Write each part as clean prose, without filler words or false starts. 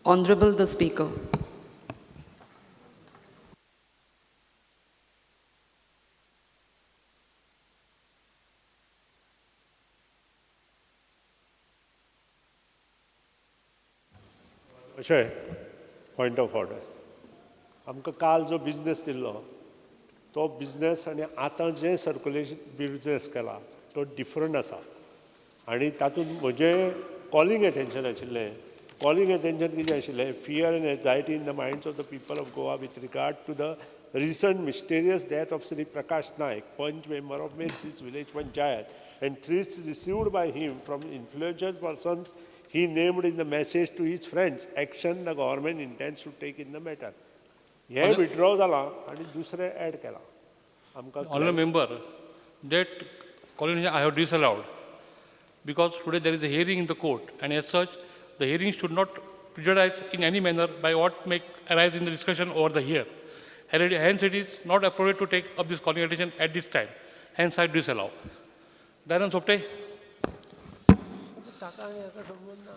Honorable the Speaker. Point of order. आमकां काल जो बिझनेस दिल्लो तो बिझनेस आनी आतां जे सर्क्युलेशन बिझनेस केला तो डिफरंट आसा आनी तातूंत म्हजें कॉलिंग एटेंशन आशिल्लें कॉलिंग एटेंशन कितें आशिल्लें fear and anxiety in the minds of the people of Goa with regard to the recent mysterious death of Sri Prakash Naik, Panch member of Mercy's village panchayat, and threats received by him from influential persons he named in the message to his friends, action the government intends to take in the matter. He withdraw जाला आणि दुसरे add केला. Honourable member, that calling I have disallowed because today there is a hearing in the court, and as such, the hearing should not prejudice in any manner by what may arise in the discussion over the here. Hence, it is not appropriate to take up this calling attention at this time. Hence, I disallow. Dharan Sopte.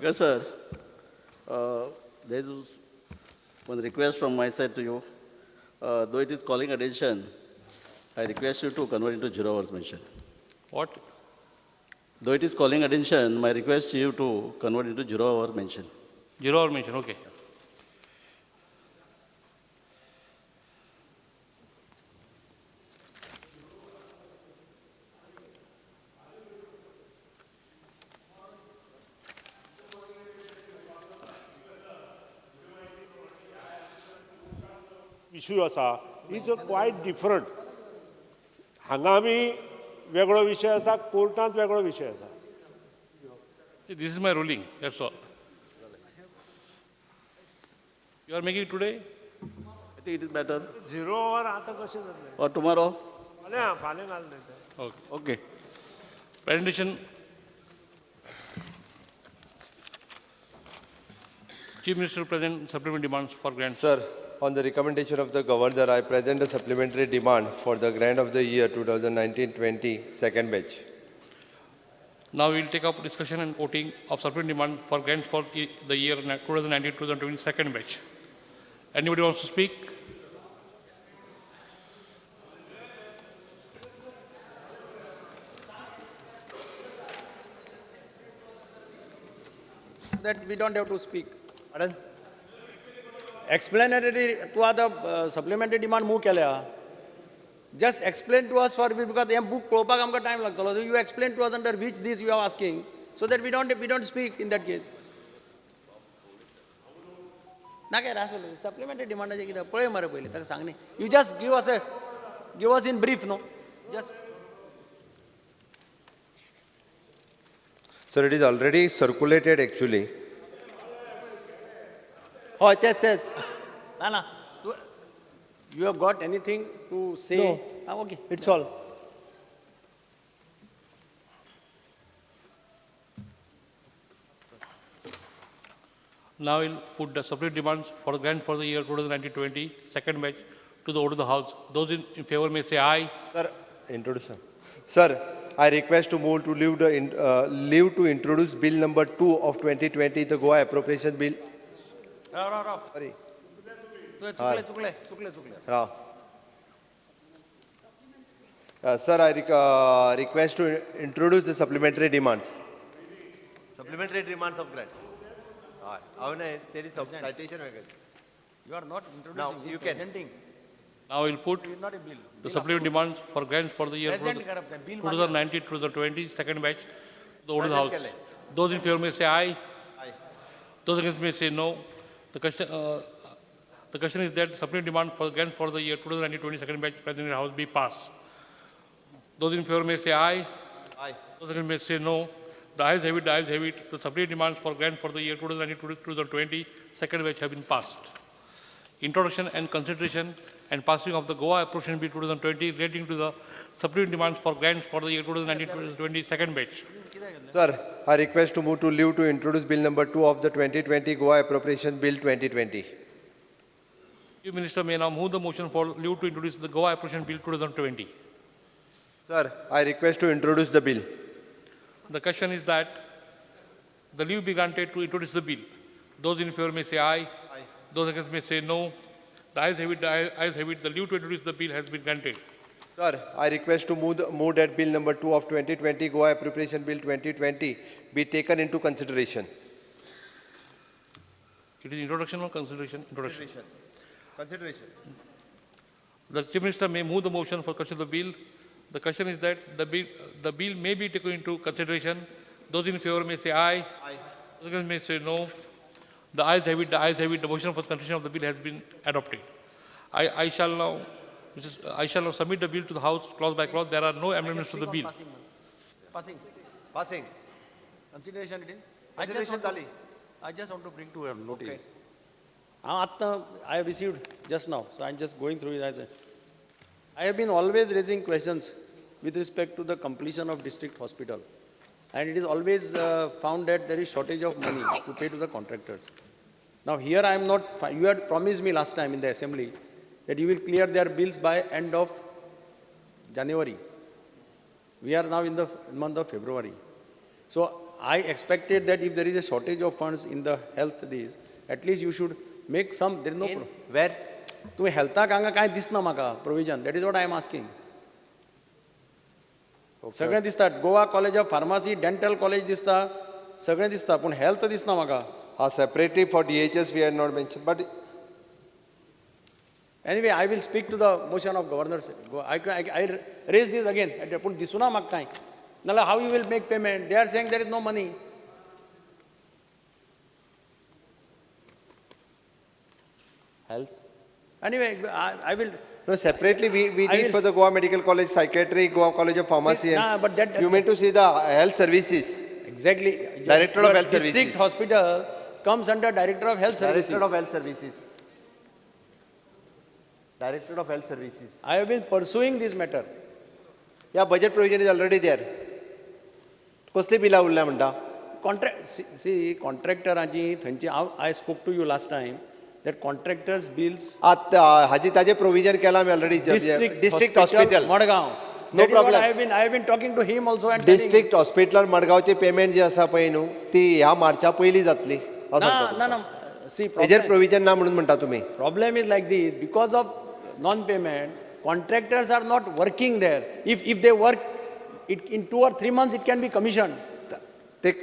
Yes, sir. There is one request from my side to you. Though it is calling attention, I request you to convert into 0 hours mention. What? Though it is calling attention, my request to you to convert into 0 hour mention. 0 hour mention, okay. issue आसा is quiet different हांगा आमी वेगळो विशय आसा कोर्टांत वेगळो विशय आसा This is my ruling, that's all. You are making it today? I think it is better. 0 hour आता कशें जातलें Or tomorrow? फाल्यां घाल नाही Okay. Okay. Presentation. Chief Minister present supplementary demands for grants. Sir, on the recommendation of the Governor, I present a supplementary demand for the grant of the year 2019-20 second batch. Now we will take up discussion and voting of supplementary demand for grants for the year 2019-2020 second batch. Anybody wants to speak? That we don't have to speak. Pardon? Explanatory to the supplementary demand move केल्या. Just explain to us for because ये book पळोवपाक आमकां time लागतलो. So you explain to us under which this you are asking, so that we don't speak in that case. ना काय रासलो supplementary demand जे कितें पळय मरे पयलीं ताका सांग न्ही. You just give us in brief, no? Just. Sir, it is already circulated actually. Oh, that's. No. You have got anything to say? No. Okay. It's all. Now we'll put the supplementary demands for the grant for the year 2019-20 second batch to the order of the House. Those in favor may say aye. Sir, introduce. Sir, I request to move to leave to introduce Bill number 2 of 2020, the Goa Appropriation Bill. Sorry. Sir, I request to introduce the supplementary demands. Supplementary demands of grant. There is some citation. You are not introducing. Now you can. Presenting. Now we'll put Not a bill. the supplementary demands for grants for the year Present 2019-2020 second batch to the order of the House. Present Those in favor may say aye. Aye. Those against may say no. The question is that supplementary demand for grants for the year 2019-20 second batch present in the House be passed. Those in favor may say aye. Aye. Those against may say no. The ayes have it, the ayes have it. The supplementary demands for grant for the year 2019-2020 second batch have been passed. Introduction and consideration and passing of the Goa Appropriation Bill 2020 relating to the supplementary demands for grants for the year 2019-2020 second batch. Sir, I request to move to leave to introduce Bill number 2 of the 2020 Goa Appropriation Bill 2020. Chief Minister may now move the motion for leave to introduce the Goa Appropriation Bill 2020. Sir, I request to introduce the bill. The question is that the leave be granted to introduce the bill. Those in favor may say aye. Aye. Those against may say no. The ayes have it. The ayes have it. The leave to introduce the bill has been granted. Sir, I request to move that bill number 2 of 2020, Goa Appropriation Bill 2020, be taken into consideration. It is introduction or consideration? Introduction. Consideration. The Chief Minister may move the motion for consideration of the bill. The question is that the bill may be taken into consideration. Those in favor may say aye. Aye. Those against may say no. The ayes have it. The ayes have it. The motion for consideration of the bill has been adopted. I shall now submit the bill to the House clause by clause. There are no amendments to the bill. Passing. Consideration it in? Consideration Dali. I just want to bring to your notice. I have received just now, so I'm just going through it. I have been always raising questions with respect to the completion of district hospital. And it is always found that there is shortage of money to pay to the contractors. Now here I am not, you had promised me last time in the assembly that you will clear their bills by end of January. We are now in the month of February. So I expected that if there is a shortage of funds in the health at least you should make some, there is no problem. Where? तुम्ही हेल्थाक हांगा काय दिसना म्हाका provision that is what I am asking सगळें दिसता Goa college of pharmacy dental college दिसता सगळें दिसता पूण हेल्थ दिसना म्हाका Separately for DHS we had not mentioned, but anyway I will speak to the motion of governor. I raise this again पूण दिसुना म्हाका कांय नाल्यार how you will make payment? They are saying there is no money. Health. Anyway, I will. No, separately we did for the Goa Medical College, Psychiatry, Goa College of Pharmacy. But that you mean to see the health services? Exactly. Director of Health Services. District hospital comes under Director of Health Services. Director of Health Services. Director of Health Services. I have been pursuing this matter. Yeah, budget provision is already there. कसली बिला उरल्या म्हणटा? Contractoraंची थंयची I spoke to you last time. That contractors' bills. हाजी ताजे provision केला मी already. District Hospital. Madgaon. No problem. I have been talking to him also and District Hospital मडगावचे payment जी आसा पळय न्हू ती ह्या मार्चा पयली जातली. ना. See, हेजेर provision ना म्हणून म्हणटा तुम्ही. Problem is like this because of non-payment. Contractors are not working there. If they work, in 2 or 3 months it can be commissioned. ते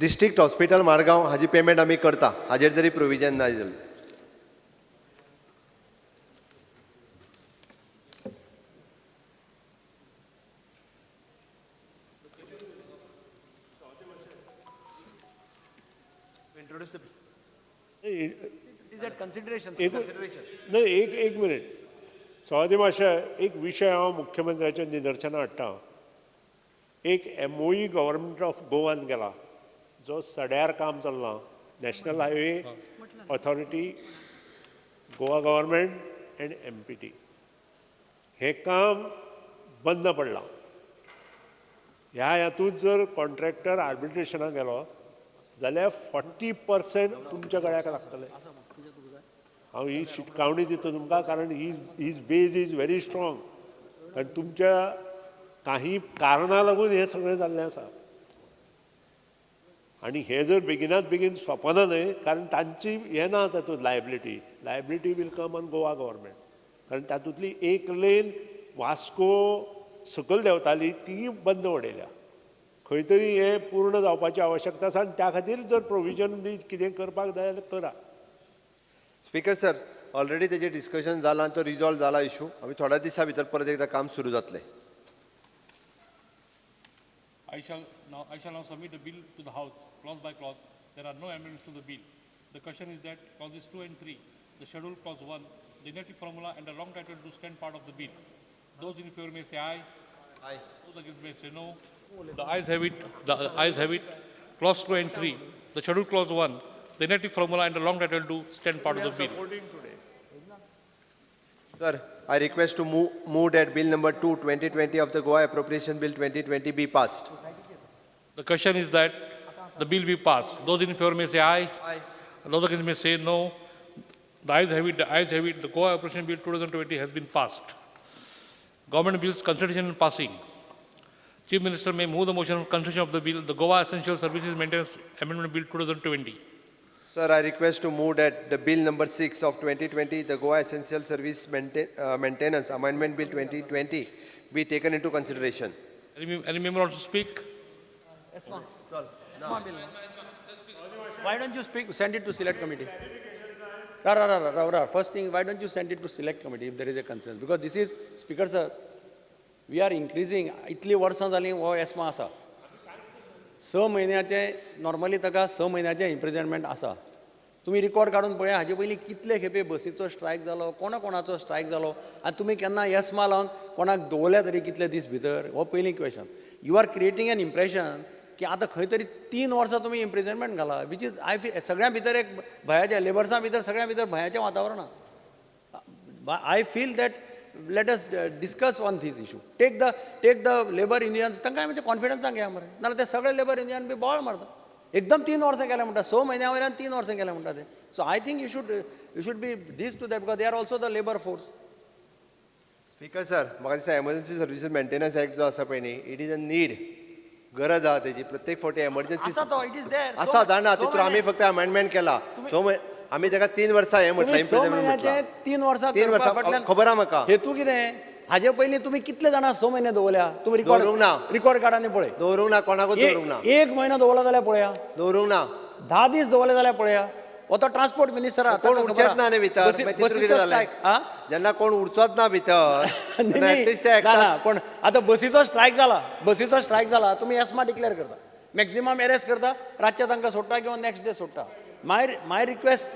District Hospital मडगाव हाजी पेमेंट आमी करता. हाजेर तरी provision ना जालें. Is that consideration? नाही एक मिनिट सवादी मातशें एक विशय हांव मुख्यमंत्र्याच्या निदर्शना हाडटा एक MOE गव्हर्मेंट ऑफ गोवान गेला जो सड्यार काम चल्लां national highway authority Goa government end MPT हे काम बंद पडलां ह्या हातूंत जर कॉन्ट्रॅक्टर आर्बिट्रेशनाक गेलो जाल्यार 40% तुमच्या गळ्याक लागतले हांव ही शिटकावणी दिता तुमकां कारण his base is very strong कारण तुमच्या काही कारणां लागून हें सगळें जाल्लें आसा आनी हे जर बेगिनात बेगीन सोंपना न्हय कारण तांची हें ना तातूंत liability will come on Goa government कारण तातूंतली एक लेन वास्को सकयल देंवताली ती बंद उडयल्या खंय तरी हें पूर्ण जावपाची आवश्यकता आसा आनी त्या खातीर जर प्रोविजन बी कितें करपाक जाय जाल्यार करा स्पीकर सर ऑलरेडी तेजेर डिस्कशन जालां तो रिजॉल्व जाला इशू आमी थोड्या दिसा भितर परत एकदा काम सुरू जातलें I shall now submit the bill to the House, clause by clause. There are no amendments to the bill. The question is that clauses 2 and 3, the schedule clause 1, the genetic formula and the long title do stand part of the bill. Those in favor may say aye. Aye. Those against may say no. The ayes have it. The ayes have it. Clause 2 and 3, the schedule clause 1, the genetic formula and the long title do stand part of the bill. Sir, I request to move that bill number 2, 2020 of the Goa Appropriation Bill 2020 be passed. The question is that the bill be passed. Those in favor may say aye. Aye. Those against may say no. The ayes have it. The ayes have it. The Goa Appropriation Bill 2020 has been passed. Government bills consideration and passing. Chief Minister may move the motion for consideration of the bill, the Goa Essential Services Maintenance Amendment Bill 2020. Sir, I request to move that the Bill number 6 of 2020, the Goa Essential Service Maintenance Amendment Bill 2020, be taken into consideration. Any member wants to speak? ESMA. ESMA bill. Why don't you speak, send it to select committee? First thing, why don't you send it to select committee if there is a concern? Because this is, Speaker sir, we are increasing, इतली वर्सां जालीं हो ESMA आसा. 6 म्हयन्याचे, normally ताका 6 म्हयन्याचे imprisonment आसा. तुम्ही record काढून पळया, हाजे पयलीं कितले खेपे बसीचो स्ट्रायक जालो, कोणाचो स्ट्रायक जालो, आनी तुमी केन्ना ESMA लावन कोणाक दवरल्या तरी कितले दीस भितर, हो पयलीं question. You are creating an impression की आतां खंय तरी 3 वर्सां तुमी इम्प्रिजनमेंट घाला, विच इज आय फील सगळ्यां भितर एक भयाचें, लेबर्सां भितर सगळ्यां भितर भयाचें वातावरण आहा. I feel that let us discuss on this issue. Take the labor unions, तांकां म्हणजे कॉन्फिडन्सान घ्या मरे, नाल्यार ते सगळे लेबर युनियन बी बॉल मारता. एकदम 3 वर्सां केल्या म्हणटा, 6 म्हयन्या वयल्यान 3 वर्सां केल्या म्हणटा ते. So I think you should be these two that because they are also the labour force. Speaker sir, म्हाका दिसता एमर्जन्सी सर्विसेस मेंटेनन्स एक्ट जो आसा पळय न्ही, इट इज अ नीड, गरज आहा तेजी. प्रत्येक फावटी एमर्जन्सी आसा तो, इट इज देयर. आसा जाणा, तितून आमी फक्त अमेंडमेंट केला. आमी ताका 3 वर्सां हे म्हटलं, इम्प्रिजनमेंट म्हटलं. 3 वर्सां 3 वर्सां खबर आहा म्हाका. हेतू कितें? हाजे पयलीं तुम्ही कितले जाणां 6 म्हयने दवरल्या? तुम्ही रिकॉर्ड काढानी पळय. दवरूंक ना, कोणाकूच दवरूंक ना. 1 म्हयनो दवरला जाल्यार पळया. दवरूंक ना. 10 दीस दवरले जाल्यार पळया. हो तो ट्रान्सपोर्ट मिनिस्टर आहा. कोण उरचेच ना न्ही भितर, जेन्ना कोण उरचोच ना भितर, पण आतां बसीचो स्ट्रायक जाला, तुम्ही ESMA डिक्लेअर करता, मॅक्झिमम अरेस्ट करता, रातचे तांकां सोडटा किंवा नेक्स्ट डे सोडटा. My request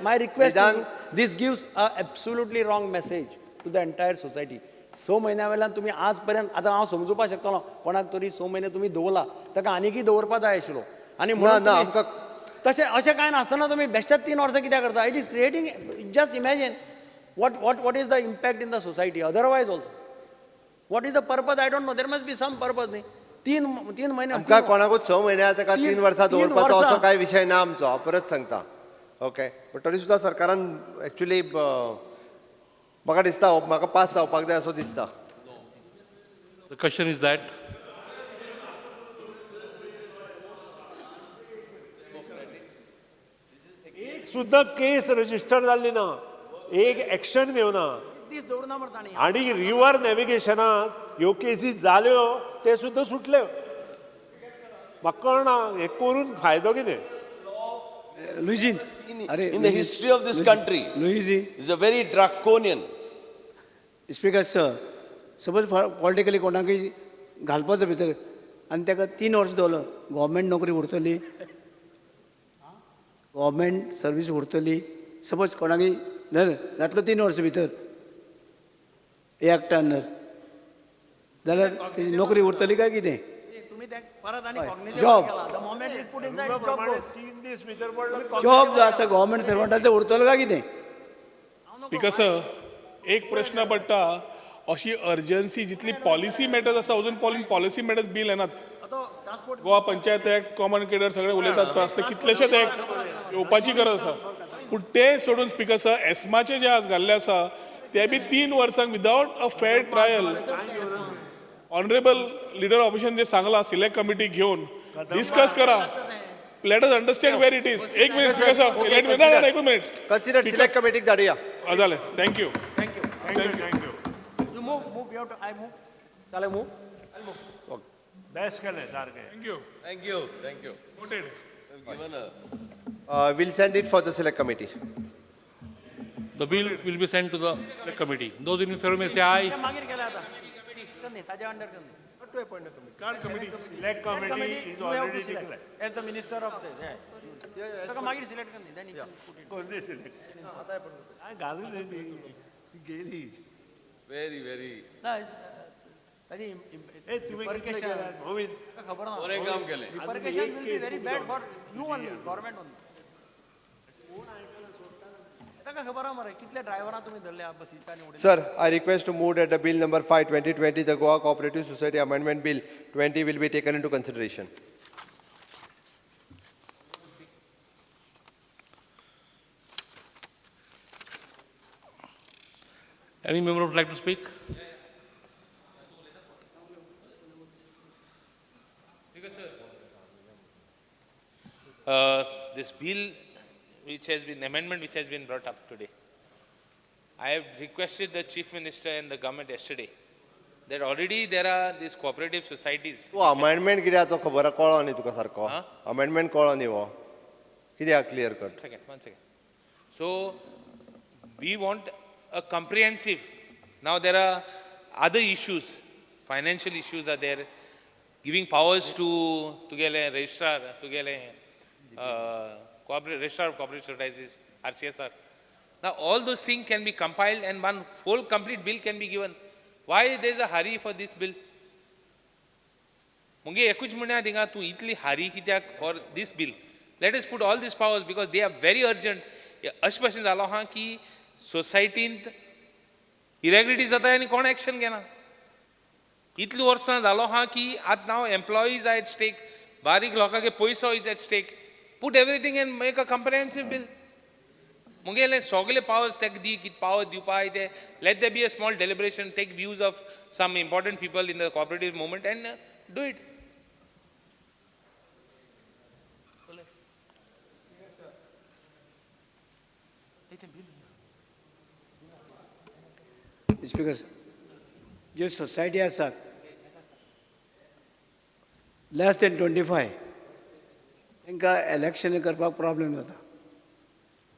is, this gives a absolutely wrong message to the entire society. 6 म्हयन्या वेल्यान तुम्ही आज पर्यंत, आतां हांव समजुपा शकतलो कोणाक तरी 6 म्हयने तुम्ही दवरला, ताका आनीकय दवरपा जाय आशिल्लो. आनी म्हणून तशें अशें कांय नासतना तुम्ही बेश्टेच 3 वर्सां कित्याक करता? It is creating, just imagine what is the impact in the society otherwise also. What is the purpose? I don't know. There must be some purpose न्ही. 3 म्हयने आमकां कोणाकूच 6 म्हयन्या ताका 3 वर्सां दवरपाचो असो कांय विशय ना आमचो. हांव परत सांगता. ओके, बट तरी सुद्दां सरकारान एक्चुली म्हाका दिसता म्हाका पास जावपाक जाय असो दिसता. The question is that एक सुद्दां केस रजिस्टर जाल्ली ना, एक एक्शन घेवना. दीस दवरना म्हणटा न्ही. आणि रिव्हर नॅव्हिगेशनाक ह्यो केसी जाल्यो ते सुद्दां सुटल्यो. म्हाका कळना हे करून फायदो कितें? Luigi, in the history of this country, is a very draconian. Speaker sir, suppose politically कोणाकय घालपाचो भितर आनी ताका 3 वर्सां दवरलो, गव्हर्मेंट नोकरी उरतली, गव्हर्मेंट सर्वीस उरतली. सपोज कोणाकय घातलो 3 वर्सां भितर एक्ट अंडर, जाल्यार तेजी नोकरी उरतली काय कितें? जॉब जो आसा गव्हर्मेंट सर्वंटाचो उरतलो काय कितें? स्पीकर सर, एक प्रश्न पडटा, अशी अर्जन्सी जितली पॉलिसी मॅटर्स आसा, अजून पॉलिसी मॅटर्स बिल येनात. Goa panchayat act, common cadre सगळे उलयतात पळय, असले कितलेशेच एक्ट येवपाची गरज आसा. पूण ते सोडून स्पीकर सर, एस्माचे जे आज घाल्ले आसा ते बी 3 वर्सांक without a fair trial. Honourable leader opposition जे सांगला, सिलेक्ट कमिटी घेऊन डिस्कस करा. Let us understand where it is. एक minute speaker sir, let me ना एक मिनिट. कन्सिडर सिलेक्ट कमिटीक धाडुया. जालें, thank you. You move, you have to, I move. Shall I move? I'll move. Okay. Best केलें सारकें. Thank you. Noted. We'll send it for the select committee. the bill will be sent to the committee. Those in favor may say aye. मागीर केला आता. करनी, ताज्या under करनी. To appoint a committee. Select committee is you have already to select declared. as the minister of the. ताका मागीर select करनी. Then you can put it. कोणी सिलेक्ट? काय घालून गेली. Very. ना, ताजी ए तुम्ही कितले केल्यात? मोहित, खबर ना. बरें काम केलें. Repercussion will be very bad for you only, government only. ताका खबर आहा मरे कितले ड्रायव्हरां तुम्ही धरल्या बसीच्या निवडीत. Sir, I request to move that the Bill number 5, 2020, the Goa Cooperative Society Amendment Bill 20 will be taken into consideration. Any member would like to speak? This bill amendment which has been brought up today. I have requested the Chief Minister and the government yesterday that already there are these cooperative societies. तूं amendment कित्याक तो खबर कळ्ळो न्ही तुका सारको Huh? Amendment कळ्ळो न्ही हो कित्याक clear cut One second. So we want a comprehensive. Now there are other issues, financial issues are there, giving powers to get a registrar, to get a registrar of cooperative societies, RCSR. Now all those things can be compiled and one whole complete bill can be given. Why there is a hurry for this bill? मुगे एकूच म्हणया थिंगा तूं इतली हारी कित्याक for this bill. Let us put all these powers because they are very urgent. अशें भशेन जालो आहा की सोसायटींत इरेग्युलरिटी जाता आनी कोण एक्शन घेना. इतलीं वर्सां जालो आहा की आतां नाव एम्प्लॉईज आर एट स्टेक, बारीक लोकांगे पयसो is at stake. Put everything and make a comprehensive bill. मुगेले सगळे powers तेका दी कित power दिवपाय ते. Let there be a small deliberation, take views of some important people in the cooperative movement and do it. Speaker, जे society आसात less than 25 तांकां election करपाक problem जाता.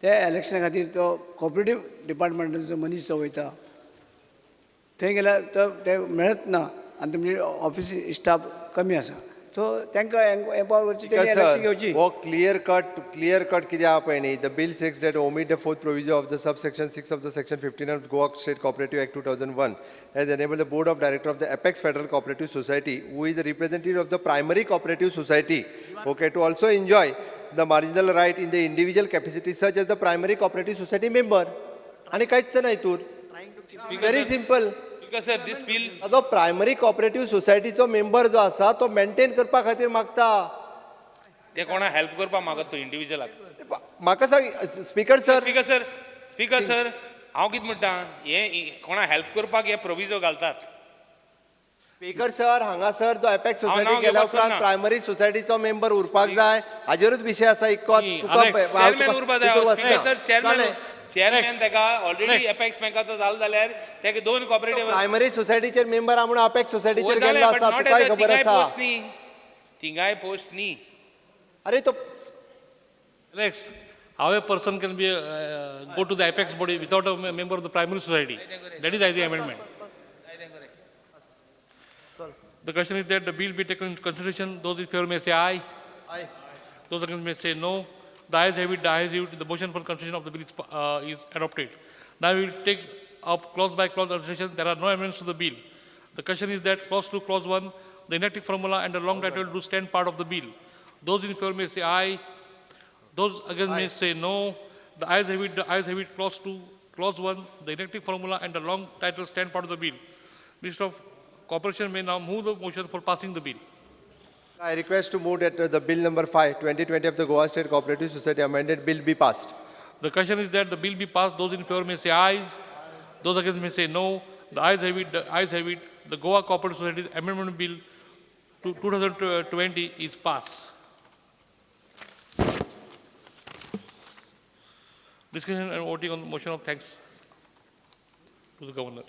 त्या इलेक्शना खातीर तो कोऑपरेटिव्ह डिपार्टमेंटाचो मनीस जो वयता थंय गेल्यार तो ते मेळत ना आनी तुमचे ऑफिस स्टाफ कमी आसा. सो तांकां एम्पावर करची तेणी इलेक्शन घेवची. वो क्लियर कट कित्याक पळय न्ही द बिल सेक्स that omit the fourth provision of the subsection 6 of the section 15 of Goa State Cooperative Act 2001 has enabled the board of directors of the Apex Federal Cooperative Society, who is the representative of the primary cooperative society, okay, to also enjoy the marginal right in the individual capacity such as the primary cooperative society member. आणि कांयच ना हितूर. Very simple. Because sir, this bill. तो primary cooperative सोसायटीचो member जो आसा तो maintain करपा खातीर मागता. ते कोणा हेल्प करपाक मागत तो इंडिविज्युअलाक. म्हाका सांग स्पीकर सर. स्पीकर सर हांव कितें म्हणटा हे कोणा हेल्प करपाक हे प्रोविजो घालतात. स्पीकर सर हांगासर जो एपेक्स सोसायटी नांव गेल्या घेवपाक उपरांत सोदना. प्रायमरी सोसायटीचो मेंबर उरपाक जाय हाजेरूच विशय आसा इतको चेअरमॅन उरपा जाय. चेअरमॅन तेका ऑलरेडी Next. एपेक्स बँकाचो जालो जाल्यार तेका दोन कॉपरेटिव्ह प्रायमरी सोसायटीचेर मेंबर आहा म्हणून अपेक्स सोसायटीचेर गेल्लो आसा तुकाय खबर आसा. तिंगाय पोस्ट न्ही. अरे तो Next, how a person can be go to the apex body without a member of the primary society. That is the amendment. The question is that the bill be taken into consideration. Those in favor may say aye. Aye. Those against may say no. The ayes have it. The ayes have it. The motion for consideration of the bill is adopted. Now we will take up clause by clause consideration. There are no amendments to the bill. The question is that clause 2, clause 1, the inactive formula and the long title do stand part of the bill. Those in favor may say aye. Those against may say no. The ayes have it. The ayes have it. Clause 2, clause 1, the inactive formula and the long title stand part of the bill. Minister of Cooperation may now move the motion for passing the bill. I request to move that the bill number 5, 2020 of the Goa State Cooperative Society amended bill be passed. The question is that the bill be passed. Those in favor may say ayes. Those against may say no. The ayes have it. The ayes have it. The Goa Cooperative Society Amendment Bill 2020 is passed. Discussion and voting on the motion of thanks to the Governor.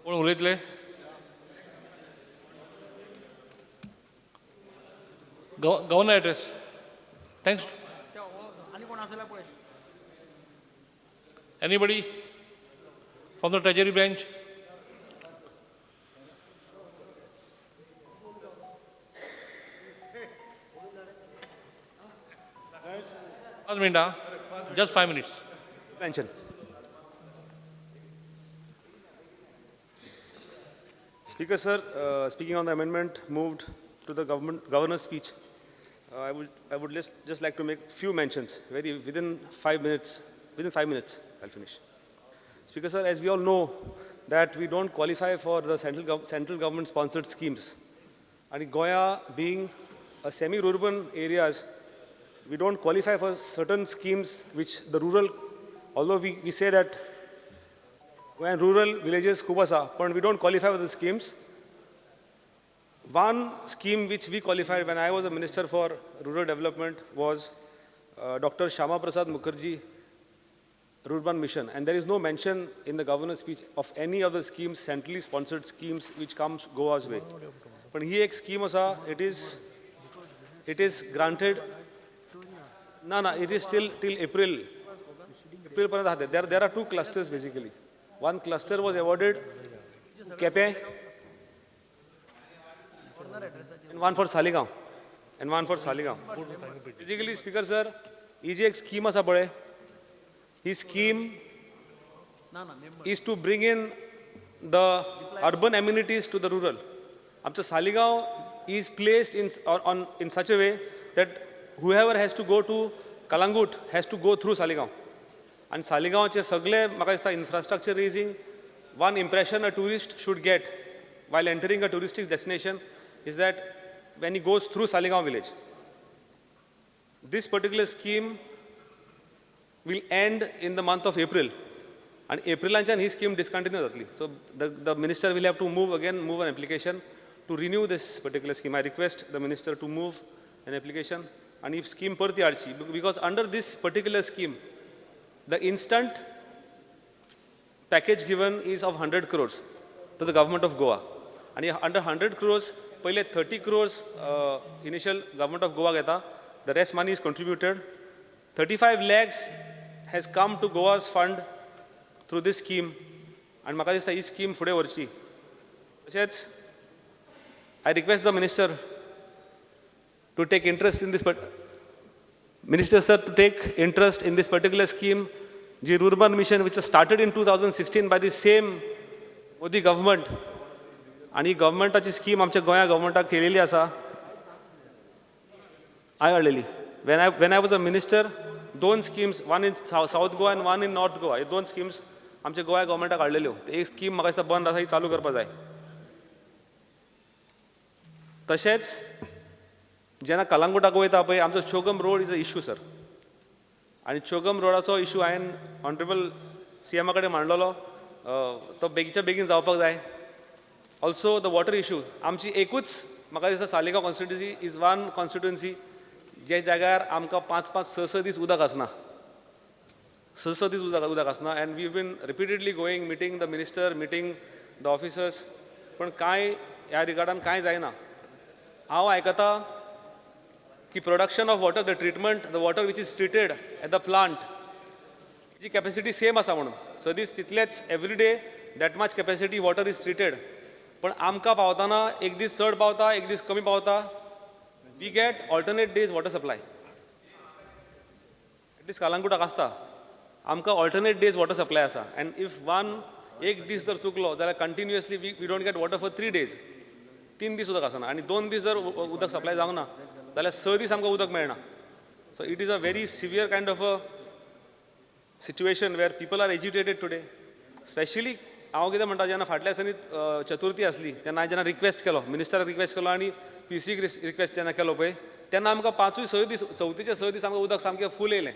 कोण उलयतले? Governor address. Thanks. Anybody from the Treasury branch? Just 5 minutes. Mention. Speaker, sir, speaking on the amendment moved to the governor's speech, I would just like to make few mentions. Within 5 minutes. Within 5 minutes, I'll finish. Speaker, sir, as we all know that we don't qualify for the central government-sponsored schemes, and in Goa being a semi-urban areas, we don't qualify for certain schemes which the rural, although we say that when rural villages kubasa, but we don't qualify for the schemes. One scheme which we qualified when I was a Minister for Rural Development was Dr. Shama Prasad Mukherjee Urban Mission, and there is no mention in the governor's speech of any of the schemes, centrally sponsored schemes which comes Goa's way. But he ek scheme asa, it is granted. No, it is till April. There are two clusters basically. One cluster was awarded to Kepe, and one for Saligaon. Basically, Speaker sir, he ek scheme asa bade. His scheme is to bring in the urban amenities to the rural. Amcha Saligaon is placed in such a way that whoever has to go to Kalangut has to go through Saligaon. And Saligaonche sagle maka dista infrastructure raising, one impression a tourist should get while entering a touristic destination is that when he goes through Saligaon village. This particular scheme will end in the month of April. And April and his scheme discontinued. So the minister will have to move an application to renew this particular scheme. I request the minister to move an application and if scheme parti archi, because under this particular scheme, the instant package given is of 100 crores to the government of Goa. And under 100 crores, pehle 30 crores initial government of Goa geta, the rest money is contributed. 35 lakhs has come to Goa's fund through this scheme, and maka dista this scheme fude varchi. I request the minister to take interest in this, Minister sir, to take interest in this particular scheme, the Urban Mission, which was started in 2016 by the same Modi government, and this government scheme amcha Goa government keleli asa. When I was a minister, two schemes, one in South Goa and one in North Goa. These two schemes, आमच्या गोवा गव्हर्मेंटाक काडलेल्यो. एक scheme म्हाका दिसता बंद आसा, ही चालू करपा जाय. तशेंच जेन्ना कलांगुटाक वयता पळय, आमचो Chogam road is a issue sir. आनी चोगम रोडाचो इश्यू हांवें ऑनरेबल CM कडेन मांडलेलो. तो बेगीच्या बेगीन जावपाक जाय. Also the water issue. आमची एकूच म्हाका दिसता Saligao constituency is one constituency जे जाग्यार आमकां 5-6 दीस उदक आसना. 6 दीस उदक आसना. And we have been repeatedly going, meeting the minister, meeting the officers, पण कांय ह्या रिगार्डान कांय जायना. हांव आयकतां की production of water, the treatment, the water which is treated at the plant, जी कॅपेसिटी सेम आसा म्हणून. सदीस तितलेच every day that much capacity water is treated. पण आमकां पावतना एक दीस चड पावता, एक दीस कमी पावता. We get alternate days water supply. At least कलांगुटाक आसता, आमकां ऑल्टरनेट डेज वॉटर सप्लाय आसा. एंड इफ एक दीस जर चुकलो जाल्यार continuously we don't get water for 3 days. 3 दीस उदक आसना. आनी 2 दीस जर उदक सप्लाय जावंक ना जाल्यार 6 दीस आमकां उदक मेळना. So it is a very severe kind of a situation where people are agitated today. Specially हांव कितें म्हणटा, जेन्ना फाटल्या दिसांनी चतुर्थी आसली तेन्ना हांवें जेन्ना रिक्वेस्ट केलो, मिनिस्टराक रिक्वेस्ट केलो आनी PCक रिक्वेस्ट जेन्ना केलो पळय, तेन्ना आमकां 5-6 दीस, चवथीचे 6 दीस आमकां उदक सामकें फूल येयलें.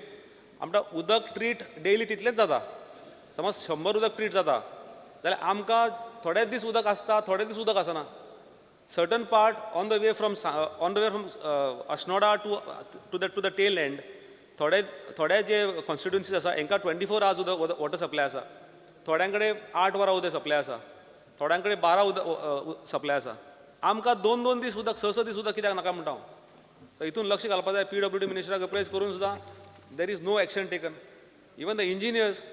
आमकां उदक ट्रीट डेली तितलेंच जाता. समज 100 उदक ट्रीट जाता जाल्यार आमकां थोडे दीस उदक आसता, थोडे दीस उदक आसना. Certain part on the way from Asnoda to the tail end, थोडे जे कॉन्स्टिट्युएन्सीज आसा हांकां 24 hours उदक वॉटर सप्लाय आसा. थोड्यां कडेन 8 वरां उदक सप्लाय आसा, थोड्यां कडेन 12 उदक सप्लाय आसा. आमकां 2-2 दीस उदक, 6 दीस उदक कित्याक नाका म्हणटा हांव. तर हितून लक्ष घालपाक जाय. PWD मिनिस्टराक अप्रायज करून सुद्दां there is no action taken. Even the engineers,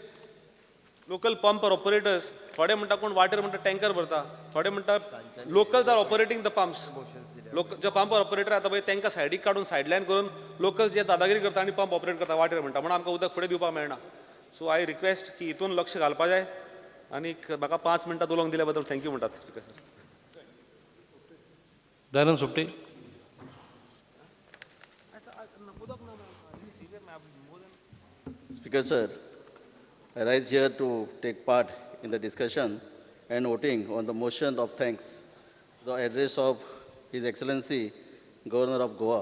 local pump operators, थोडे म्हणटा कोण वाटर म्हणटा टँकर भरता, थोडे म्हणटा locals are operating the pumps. जे पंप ऑपरेटर आता पळय तांकां सायडीक काडून सायडलायन करून लोकल्स जे दादागिरी करता आनी पंप ऑपरेट करता वाटर म्हणटा, म्हणून आमकां उदक फुडें दिवपाक मेळना. सो आय रिक्वेस्ट की हितून लक्ष घालपा जाय. आनी म्हाका 5 मिनटां उलोवंक दिल्या बद्दल थँक्यू म्हणटात speaker sir. Dayanand Sopte. Speaker sir, I rise here to take part in the discussion and voting on the motion of thanks, the address of His Excellency Governor of Goa,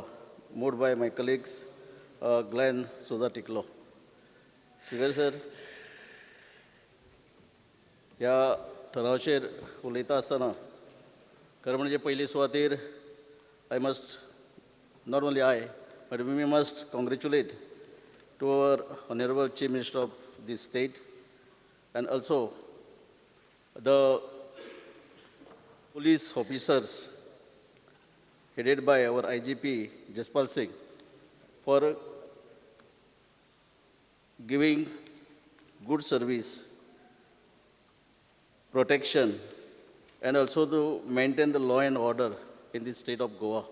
moved by my colleagues Glenn Souza Tiklo. Speaker sir, ह्या ठरावाचेर उलयता आसतना खरं म्हणजे पहिली सुवातेर I must, not only I, but we must congratulate to our Honorable Chief Minister of this state and also the police officers headed by our IGP Jaspal Singh for giving good service, protection, and also to maintain the law and order in the state of Goa.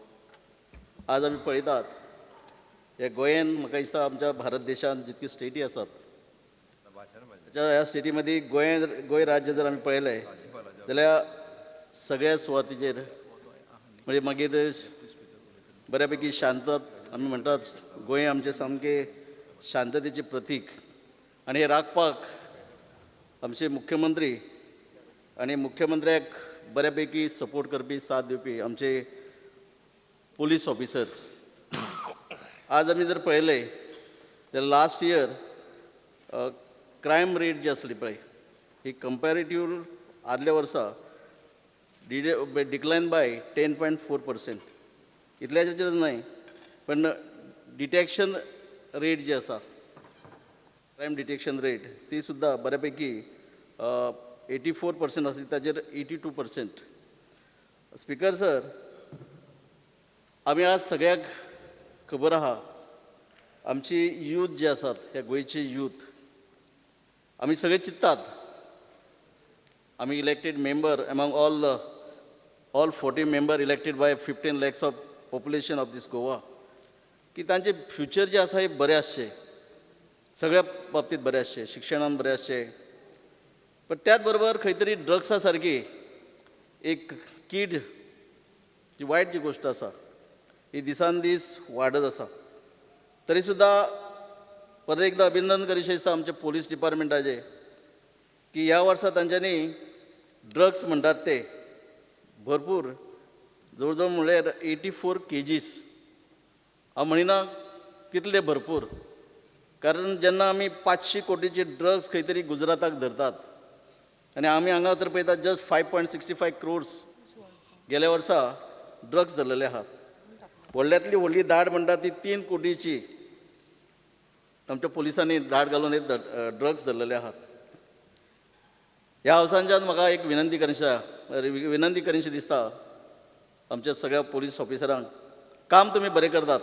आज आमी पळयतात ह्या गोंयान म्हाका दिसता आमच्या भारत देशान जितकी स्टेटी आसात ह्या स्टेटी मदीं गोंय राज्य जर आमी पळयलें जाल्यार सगळ्या सुवातीचेर म्हणजे मागीर बऱ्यापैकी शांतता आमी म्हणटात गोंय आमचें सामकें शांततेचें प्रतीक आनी हे राखपाक आमचे मुख्यमंत्री आनी मुख्यमंत्र्याक बऱ्यापैकी सपोर्ट करपी साथ दिवपी आमचे पुलीस ऑफिसर्स आज आमी जर पळयलें जाल्यार लास्ट इयर क्रायम रेट जी आसली पळय ही कंपॅरेटिव्ह आदल्या वर्सा डिक्लायन बाय 10.4%. इतल्याचेर न्हय पण डिटेक्शन रेट जी आसा क्रायम डिटेक्शन रेट ती सुद्दां बऱ्यापैकी 84% आसली ताजेर 82%. स्पीकर सर आमी आज सगळ्याक खबर आहा आमची यूथ जे आसात ह्या गोंयचे यूथ आमी सगळे चिंततात आमी elected member among all 40 member elected by 15 lakhs of population of this Goa की तांचे फ्युचर जे आसा हे बरें आसचें सगळ्या बाबतींत बरें आसचें शिक्षणान बरें आसचें पण त्याच बरोबर खंय तरी ड्रग्सा सारकी एक कीड जी वायट जी गोष्ट आसा ही दिसान दीस वाडत आसा तरी सुद्दां परत एकदां अभिनंदन करीशें दिसता आमच्या पुलीस डिपार्टमेंटाचें की ह्या वर्सा तांच्यांनी ड्रग्स म्हणटात ते भरपूर जवळ जवळ म्हळ्यार 84 kgs हांव म्हणिना तितले भरपूर कारण जेन्ना आमी 500 कोटीचे ड्रग्स खंय तरी गुजराताक धरतात आनी आमी हांगा तर पळयतात जस्ट 5.65 crores गेल्या वर्सा ड्रग्स धरलेले आहात व्हडल्यांतली व्हडली दाड म्हणटा ती 3 कोटीची आमच्या पुलिसांनी दाड घालून ड्रग्स धरलेले आहात. ह्या हावसांच्यान म्हाका एक विनंती करीशी दिसता आमच्या सगळ्या पुलीस ऑफिसरांक काम तुमी बरें करतात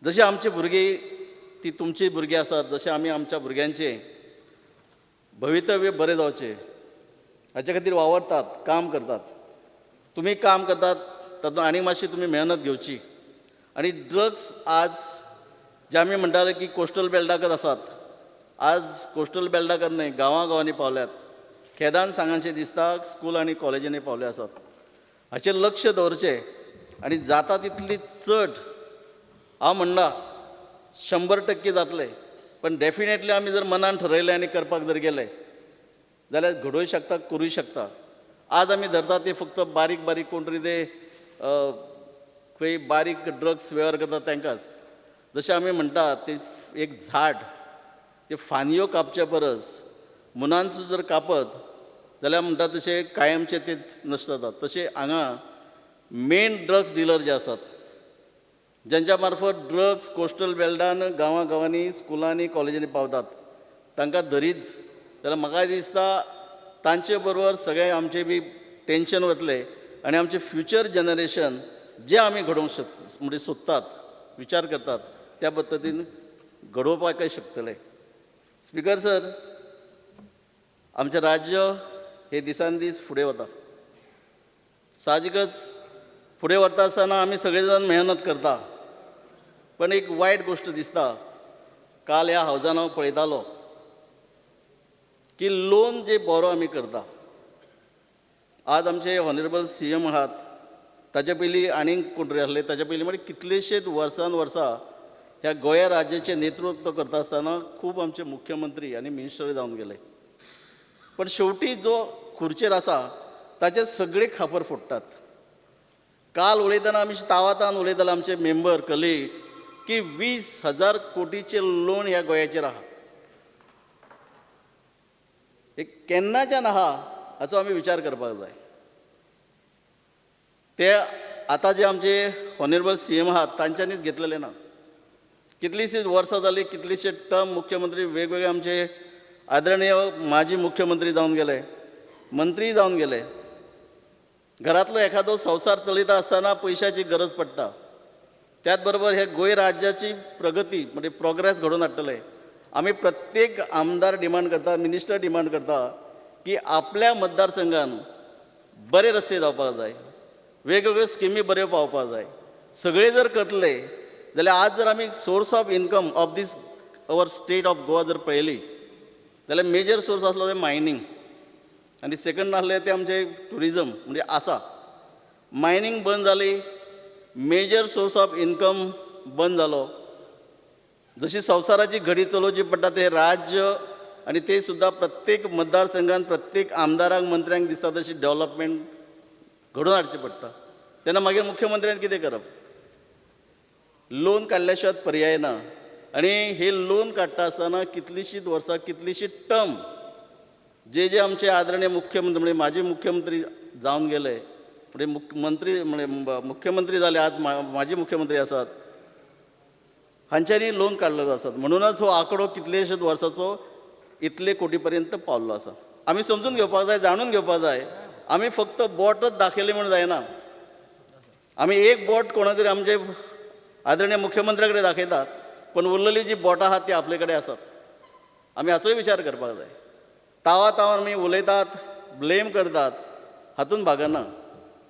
जशें आमची भुरगीं ती तुमची भुरगीं आसात जशें आमी आमच्या भुरग्यांचें भवितव्य बरें जावचें हाचे खातीर वावरतात काम करतात तुमी काम करतात तातूंत आनी मातशी तुमी मेहनत घेवची आनी ड्रग्स आज जे आमी म्हणटाले की कोस्टल बेल्टाकच आसात आज कोस्टल बेल्टाकच न्हय गांवांनी पावल्यात खेदान सांगाचें दिसता स्कूल आनी कॉलेजींनी पावले आसात हाचेर लक्ष दवरचें आनी जाता तितली चड हांव म्हणना 100% जातलें पण डेफिनेटली आमी जर मनान ठरयलें आनी करपाक जर गेले जाल्यार घडोवंक शकता करूंक शकता. आज आमी धरतात ते फक्त बारीक बारीक कोण तरी ते खंय बारीक ड्रग्स वेव्हार करतात तांकांच जशें आमी म्हणटात ते एक झाड ते फांदयो कापचे परस मुनांचो जर कापत जाल्यार म्हणटात तशें कायमचे ते नश्ट जातात तशें हांगा मेन ड्रग्स डिलर जे आसात ज्यांच्या मार्फत ड्रग्स कोस्टल बेल्टान गांवांनी स्कुलांनी कॉलेजींनी पावतात तांकां धरीत जाल्यार म्हाका दिसता तांचे बरोबर सगळें आमचें बी टेन्शन वतलें आनी आमचें फ्युचर जनरेशन जें आमी घडोवंक म्हणजे सोदतात विचार करतात त्या पद्दतीन घडोवपाकय शकतले. स्पीकर सर आमचें राज्य हे दिसान दीस फुडें वता साहजिकच फुडें वता आसतना आमी सगळे जाण मेहनत करता पण एक वायट गोश्ट दिसता काल ह्या हावजान हांव पळयतालो की लोन जे बोरो आमी करता आज आमचे हॉनरेबल CM आहात ताचे पयलीं आनीक कोण तरी आसले ताचे पयलीं म्हणजे कितलेशेच वर्सां ह्या गोंया राज्याचें नेतृत्व करता आसतना खूब आमचे मुख्यमंत्री आनी मिनिस्टर जावन गेले पण शेवटी जो खुर्चेर आसा ताचेर सगळे खापर फोडटात. काल उलयतना आमी तावातान उलयताले आमचे मेंबर कलीग की 20,000 कोटीचे लोन ह्या गोंयाचेर आहा हे केन्नाच्यान आहा हाचो आमी विचार करपाक जाय. ते आता जे आमचे ऑनरेबल CM आहात तांच्यांनीच घेतलेले ना. कितलीशीच वर्सां जाली, कितलीशे टर्म मुख्यमंत्री वेगवेगळे आमचे आदरणीय माजी मुख्यमंत्री जावन गेले, मंत्री जावन गेले. घरातलो एखादो संसार चलयता आसतना पयशाची गरज पडटा. त्याच बरोबर हे गोंय राज्याची प्रगती म्हणजे प्रोग्रेस घडोवन हाडटले. आमी प्रत्येक आमदार डिमांड करता, मिनिस्टर डिमांड करता की आपल्या मतदारसंघान बरे रस्ते जावपाक जाय, वेगवेगळ्यो स्किमी बऱ्यो पावपाक जाय. सगळे जर करतले जाल्यार आज जर आमी source of income of this our state of Goa जर पळयली जाल्यार मेजर सोर्स आसलो ते मायनींग आनी सेकंड आसले ते आमचे टुरिजम म्हणजे आसा. मायनींग बंद जाली, मेजर सोर्स ऑफ इनकम बंद जालो. जशी संवसाराची घडी चलोवची पडटा ते राज्य आनी ते सुद्दां प्रत्येक मतदारसंघान प्रत्येक आमदारांक मंत्र्यांक दिसता तशी डेव्हलपमेंट घडोवन हाडची पडटा. तेन्ना मागीर मुख्यमंत्र्यान कितें करप? लोन काडल्या शिवाय पर्याय ना. आनी हे लोन काडटा आसतना कितलीशींच वर्सां, कितलीशींच टर्म जे आमचे आदरणीय मुख्यमंत्री म्हणजे माजी मुख्यमंत्री जावन गेले म्हणजे मुख्यमंत्री जाले, आज माजी मुख्यमंत्री आसात, हांच्यांनी लोन काडलेलो आसात. म्हणूनच हो आंकडो कितलेशेच वर्साचो इतले कोटी पर्यंत पावल्लो आसा. आमी समजून घेवपाक जाय, जाणून घेवपाक जाय. आमी फक्त बोटच दाखयलें म्हणून जायना. आमी एक बोट कोणा तरी आमचे आदरणीय मुख्यमंत्र्या कडेन दाखयतात, पण उरलेली जी बोटां आहात ती आपले कडेन आसात. आमी हाचोय विचार करपाक जाय. तावा तावन आमी उलयतात, ब्लेम करतात, हातूंत भागना.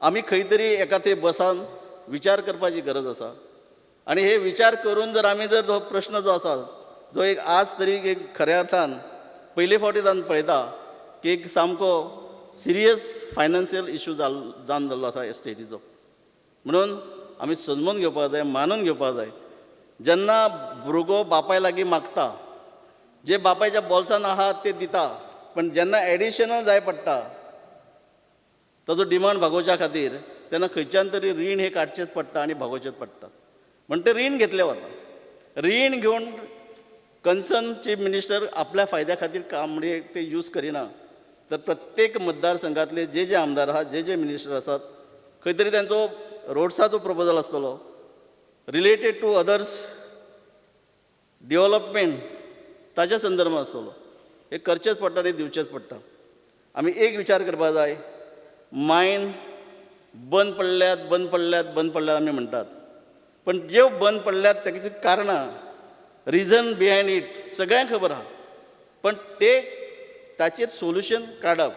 आमी खंय तरी एका थंय बसान विचार करपाची गरज आसा. आनी हे विचार करून जर आमी जर तो प्रश्न जो आसा जो एक आज तरी एक खऱ्या अर्थान पयले फावटी जावन पळयता की एक सामको सिरियस फायनान्शियल इश्यू जावन जाल्लो आसा ह्या स्टेटीचो. म्हणून आमी समजून घेवपाक जाय, मानून घेवपाक जाय. जेन्ना भुरगो बापाय लागीं मागता, जे बापायच्या बोल्सान आहा ते दिता, पण जेन्ना एडिशनल जाय पडटा ताजो डिमांड भागोवच्या खातीर तेन्ना खंयच्यान तरी रीण हे काडचेच पडटा आनी भागोवचेच पडटा. म्हणून ते रीण घेतले वता. रीण घेवन कन्सर्न चीफ मिनिस्टर आपल्या फायद्या खातीर काम म्हणजे ते यूज करिना, तर प्रत्येक मतदारसंघातले जे आमदार आहात, जे मिनिस्टर आसात, खंय तरी तांचो रोड्साचो प्रपोजल आसतलो रिलेटेड टू अदर्स डेव्हलपमेंट ताच्या संदर्भात आसतलो. हे करचेच पडटा आनी दिवचेच पडटा. आमी एक विचार करपाक जाय. मायन बंद पडल्यात आमी म्हणटात, पण ज्यो बंद पडल्यात ताची कारणां, रिजन बिहायंड इट सगळ्यांक खबर आहा. पण ते ताचेर सोल्युशन काडप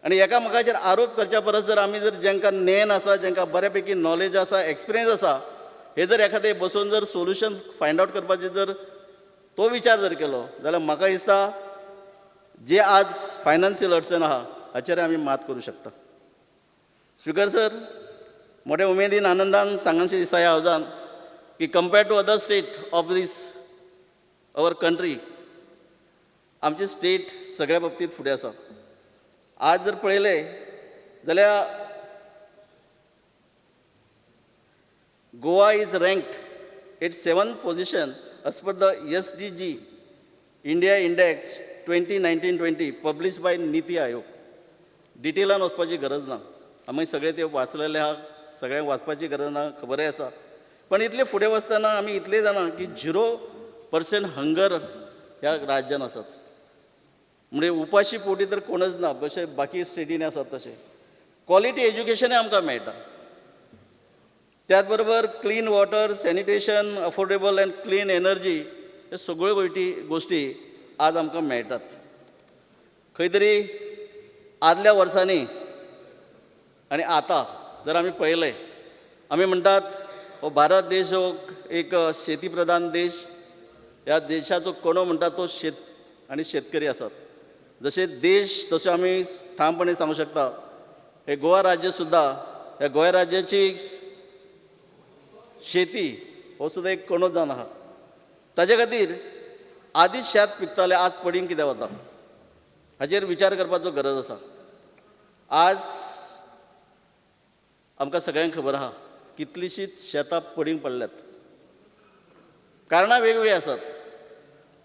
आनी एकामेकाचेर आरोप करच्या परस जर आमी जर जांकां ज्ञान आसा, जांकां बऱ्यापैकी नॉलेज आसा, एक्सपिरियन्स आसा, हे जर एखादे बसून जर सोल्युशन फायंड आउट करपाचे जर तो विचार जर केलो जाल्यार म्हाका दिसता जे आज फायनान्शियल अडचण आहा हाचेर आमी मात करूं शकता. स्पीकर सर, मोठ्या उमेदीन आनंदान सांगनशें दिसता ह्या हावजान की compared to other state of this our country आमची स्टेट सगळ्या बाबतींत फुडें आसा. आज जर पळयलें जाल्यार Goa is ranked at 7th position as per the SDG India Index 2019-20 published by NITI Aayog. डिटेलान वचपाची गरज ना. आमी सगळे ते वाचलेले आहा, सगळ्यांक वाचपाची गरज ना, खबरय आसा. पण इतले फुडें वचतना आमी इतले जाणा की 0% हंगर ह्या राज्यान आसात. म्हणजे उपाशी पोटी तर कोणच ना, जशे बाकी स्टेटीनी आसात तशे. क्वॉलिटी एज्युकेशनय आमकां मेळटा. त्याच बरोबर clean water, sanitation, affordable and clean energy हे सगळ्यो गोष्टी आज आमकां मेळटात. खंय तरी आदल्या वर्सांनी आनी आतां जर आमी पळयलें, आमी म्हणटात हो भारत देश हो एक शेती प्रधान देश. ह्या देशाचो कणो म्हणटा तो शेत आनी शेतकरी आसात. जशे देश तसो आमी ठामपणे सांगूं शकता हे गोवा राज्य सुद्दां, ह्या गोंय राज्याची शेती हो सुद्दां एक कणो जावन आहा. ताजे खातीर आदींच शेत पिकताले, आज पडींग कित्याक वता हाचेर विचार करपाचो गरज आसा. आज आमकां सगळ्यांक खबर आहा कितलीशींच शेतां पडींग पडल्यात. कारणां वेगवेगळी आसात.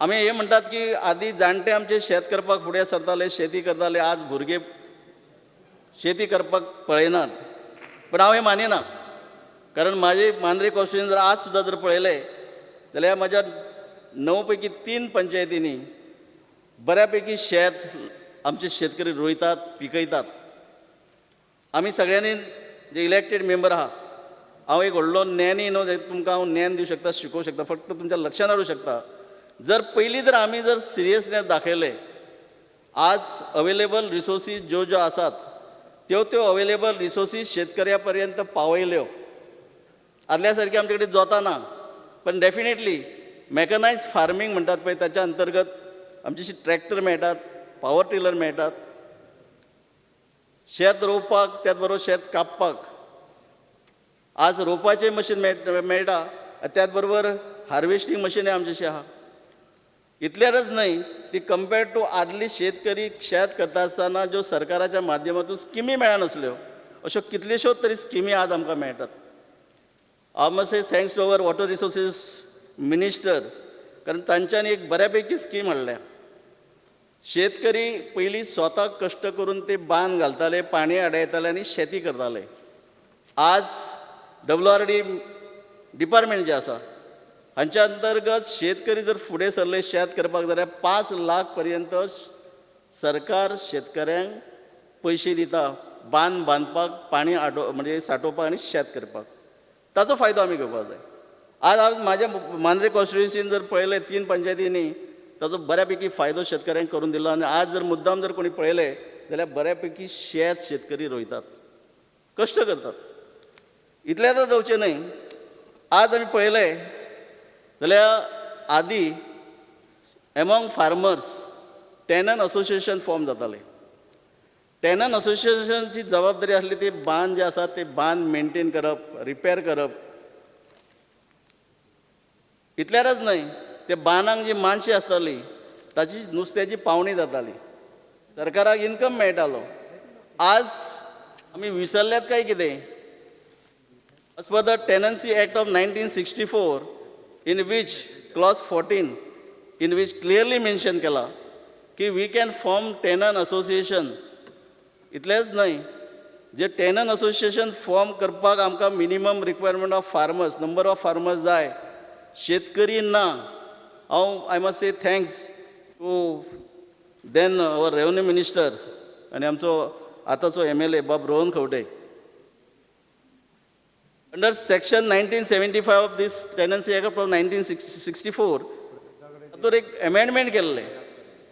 आमी हे म्हणटात की आदीं जाणटे आमचे शेत करपाक फुडें सरताले, शेती करताले. आज भुरगे शेती करपाक पळयनात. पण हांव हें मानिना, कारण माझे मांद्रे कॉन्स्टिट्युएन्सी जर आज सुद्दां जर पळयलें जाल्यार म्हज्या 9 पैकी 3 पंचायतींनी बऱ्यापैकी शेत आमचे शेतकरी रोयतात, पिकयतात. आमी सगळ्यांनी जे इलेक्टेड मेंबर आहा, हांव एक व्हडलो ज्ञानी न्हू, तुमकां हांव ज्ञान दिवं शकता, शिकोवंक शकता, फक्त तुमच्या लक्षांत हाडूंक शकता. जर पयलीं जर आमी जर सिरियसनेस दाखयले, आज अवेलेबल रिसोर्सीस ज्यो आसात त्यो अवेलेबल रिसोर्सीस शेतकऱ्यापर्यंत पावयल्यो. आदल्या सारकी आमचे कडेन जोता ना, पण डेफिनेटली मॅकनायज फार्मींग म्हणटात पळय ताच्या अंतर्गत आमचेशी ट्रॅक्टर मेळटात, पावर टिलर मेळटात, शेत रोवपाक त्याच बरोबर शेत कापपाक आज रोवपाचें मशीन मेळटा, त्याच बरोबर हार्वेस्टिंग मशीनय आमचेशी आहा. इतलेरच न्हय, ती कंपेर्ड टू आदली शेतकरी शेत करता आसतना ज्यो सरकाराच्या माध्यमातून स्किमी मेळनासल्यो, अश्यो कितल्योश्योच तरी स्किमी आज आमकां मेळटात. हांव must say thanks to our water resources minister, कारण तांच्यांनी एक बऱ्यापैकी स्कीम हाडल्या. शेतकरी पयलीं स्वता कश्ट करून ते बांद घालताले, पाणी आडयताले आनी शेती करताले. आज WRD डिपार्टमेंट जे आसा हांच्या अंतर्गत शेतकरी जर फुडें सरले शेत करपाक जाल्यार 5 लाख पर्यंत सरकार शेतकऱ्यांक पयशे दिता बांद बांदपाक, पाणी म्हणजे साठोवपाक आनी शेत करपाक. ताचो फायदो आमी घेवपाक जाय. आज हांव म्हाज्या मांद्रे कॉन्स्टिट्युएन्सीन जर पळयलें 3 पंचायतींनी ताचो बऱ्यापैकी फायदो शेतकऱ्यांक करून दिलो. आनी आज जर मुद्दाम जर कोणी पळयलें जाल्यार बऱ्यापैकी शेत शेतकरी रोयतात, कश्ट करतात. इतलेंच जावचें न्हय, आज आमी पळयलें जाल्यार आदी एमॉंग फार्मर्स टॅनन असोसिएशन फॉर्म जाताले. टॅनन असोसिएशनची जबाबदारी आसली ती बांद जे आसा ते बांद मेंटेन करप, रिपेर करप. इतलेरच न्हय, ते बांदांक जी मानशी आसताली ताची नुस्त्याची पावणी जाताली, सरकाराक इन्कम मेळटालो. आज आमी विसरल्यात काय कितें? As per the Tenancy Act of 1964, in which clause 14, in which clearly mention केला की we can form tenant association. इतलेंच न्हय, जे tenant association फॉर्म करपाक आमकां minimum requirement of farmers, number of farmers जाय, शेतकरी ना. हांव I must say thanks to then our revenue minister आनी आमचो आतांचो MLA बाब Rohan Khaunte. Under section 1975 of this Tenancy Act of 1964, तातूंत एक अमेंडमेंट केल्लें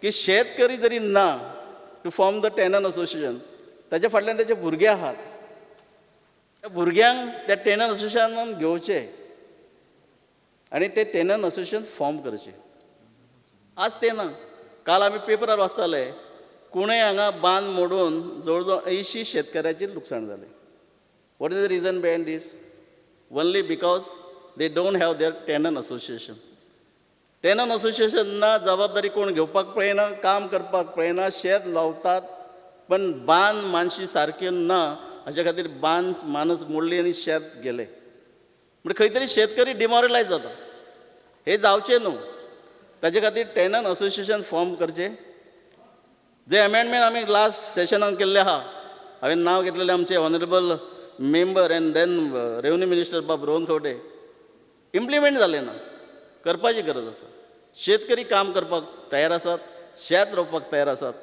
की शेतकरी जरी ना to form the tenant association, ताच्या फाटल्यान ताचे भुरगे आहात, त्या भुरग्यांक त्या टेनन असोसिएशनान घेवचें आनी ते टेनन असोसिएशन फॉर्म करचें. आज ते ना. काल आमी पेपरार वाचताले कुणय हांगा बांद मोडून जवळ जवळ 80 शेतकऱ्याचें लुकसाण जालें. What is the reason behind this? Only because they don't have their tenant association. Tenant association ना जबाबदारी कोण घेवपाक पळयना, काम करपाक पळयना, शेत लावतात पण बांद मानशी सारके ना, हाच्या खातीर बांद मानस मोडली आनी शेत गेले. म्हणजे खंय तरी शेतकरी डिमोरलायज जाता. हे जावचें न्हू. ताचे खातीर टेनन असोसिएशन फॉर्म करचें. जे अमेंडमेंट आमी लास्ट सेशनाक केल्ले आहा, हांवें नांव घेतलेलें आमचे honourable member and then revenue minister बाब रोहन खंवटे, इम्प्लिमेंट जालें ना. करपाची गरज आसा. शेतकरी काम करपाक तयार आसात, शेत रोवपाक तयार आसात.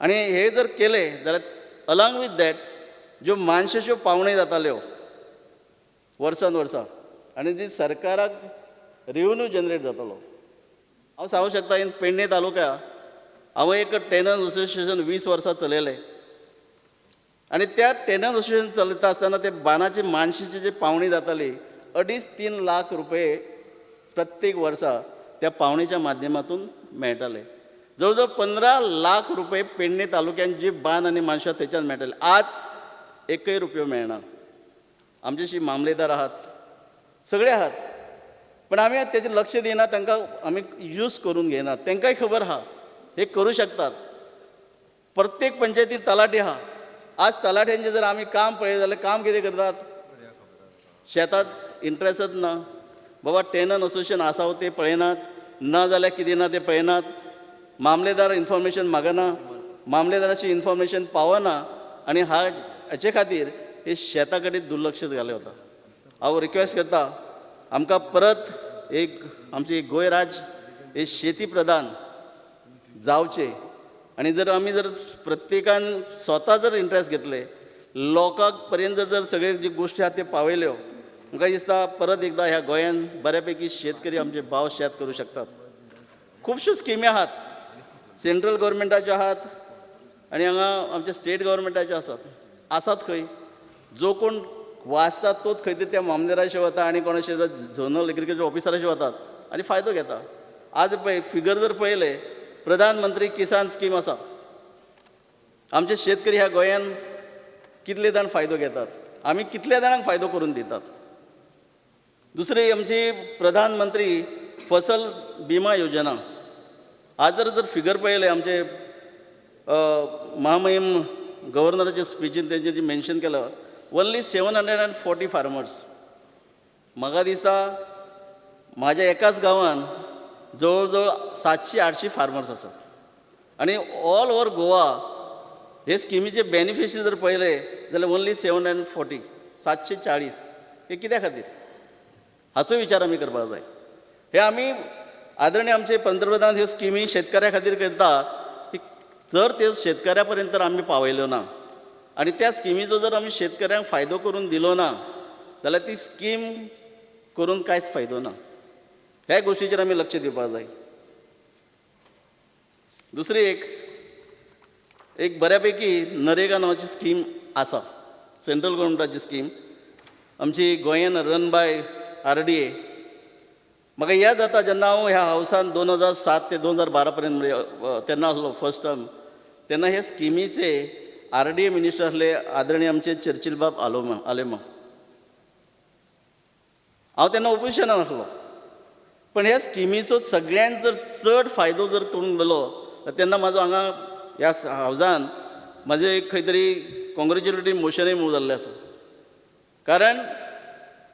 आनी हे जर केलें जाल्यार अलॉंग वीथ दॅट ज्यो मानशेच्यो पावणी जाताल्यो वर्सान वर्सा आनी जी सरकाराक रेवन्यू जनरेट जातालो. हांव सांगूंक शकता, इन पेडणे तालुका हांव एक टेनन असोसिएशन 20 वर्सां चलयलें. आनी त्या टेनन असोसिएशन चलयता आसतना ते बांदाची मानशीची जी पावणी जाताली 2.5-3 लाख रुपये प्रत्येक वर्सा त्या पावणीच्या माध्यमातून मेळटाले. जवळजवळ 15 लाख रुपये पेडणे तालुक्यात जी बांद आनी मानशां थंयच्यान मेळटाले. आज एकय रुपयो मेळना. आमचेशी मामलेदार आहात, सगळे आहात, पण आमी तेजेर लक्ष दिना, तांकां आमी यूज करून घेयनात. तांकांय खबर आहा हे करूं शकतात. प्रत्येक पंचायतीन तलाटी आहा. आज तलाट्यांचें जर आमी काम पळयलें जाल्यार काम कितें करतात? शेतांत इंट्रस्टच ना. बाबा टेनन असोसिएशन आसा ते पळयनात, ना जाल्यार कितें ना ते पळयनात. मामलेदार इन्फॉर्मेशन मागना, मामलेदाराची इन्फॉर्मेशन पावना. आनी हाचे खातीर हे शेता कडेन दुर्लक्ष जालें वता. हांव रिक्वेस्ट करता आमकां परत एक आमची गोंय राज्य हे शेती प्रधान जावचे आनी जर आमी जर प्रत्येकान स्वता जर इंट्रस्ट घेतले लोकांक पर्यंत जर सगळे जी गोश्टी आहात ते पावयल्यो म्हाका दिसता परत एकदा ह्या गोंयांत बऱ्यापैकी शेतकरी आमचे भाव शेत करूं शकतात. खुबश्यो स्किमी आहात सेंट्रल गव्हर्मेंटाच्यो आहात आनी हांगा आमच्या स्टेट गव्हर्मेंटाच्यो आसात खंय जो कोण वाचता तोच खंय तरी त्या मामलेराचे वता आनी कोणाचे झोनल एग्रीकल्चर ऑफिसराचे वतात आनी फायदो घेता. आज पळय फिगर जर पळयले प्रधानमंत्री किसान स्कीम आसा. आमचे शेतकरी ह्या गोंयांत कितले जाण फायदो घेतात आमी कितल्या जाणांक फायदो करून दितात. दुसरी आमची प्रधानमंत्री फसल बिमा योजना. आज जर फिगर पळयले आमचे महामहिम गव्हर्नराच्या स्पिचीन तेंचे जे मेन्शन केलं ओन्ली 740 फार्मर्स. म्हाका दिसता म्हाज्या एकाच गांवांत जवळ जवळ 700-800 फार्मर्स आसात आनी ऑल ओवर गोवा हे स्किमीचे बेनिफिशरी जर पळयले जाल्यार ओन्ली 740 740. हे कित्या खातीर हाचो विचार आमी करपाक जाय. हे आमी आदरणीय आमचे पंतप्रधान ह्यो स्किमी शेतकऱ्या खातीर करता जर ते शेतकऱ्या पर्यंत आमी पावयल्यो ना आनी त्या स्किमीचो जर आमी शेतकऱ्यांक फायदो करून दिलो ना जाल्यार ती स्कीम करून कांयच फायदो ना. ह्या गोश्टीचेर आमी लक्ष दिवपाक जाय. दुसरी एक बऱ्यापैकी नरेगा नांवाची स्कीम आसा सेंट्रल गव्हर्मेंटाची स्कीम आमची गोंयांत रन बाय RDA. म्हाका याद जाता जेन्ना हांव ह्या हावसान 2007 ते 2012 पर्यंत तेन्ना आसलो फर्स्ट टर्म तेन्ना हे स्किमीचे RDA मिनिस्टर आसले आदरणीय आमचे चर्चिल बाब आलेमा. हांव तेन्ना ओपोजिशनान आसलो पण ह्या स्किमीचो सगळ्यांत जर चड फायदो जर करून दिलो तेन्ना म्हाजो हांगा ह्या हावजान म्हाजें एक खंय तरी कॉंग्रेच्युलेटरी मोशनूय मूव जाल्लें आसा. कारण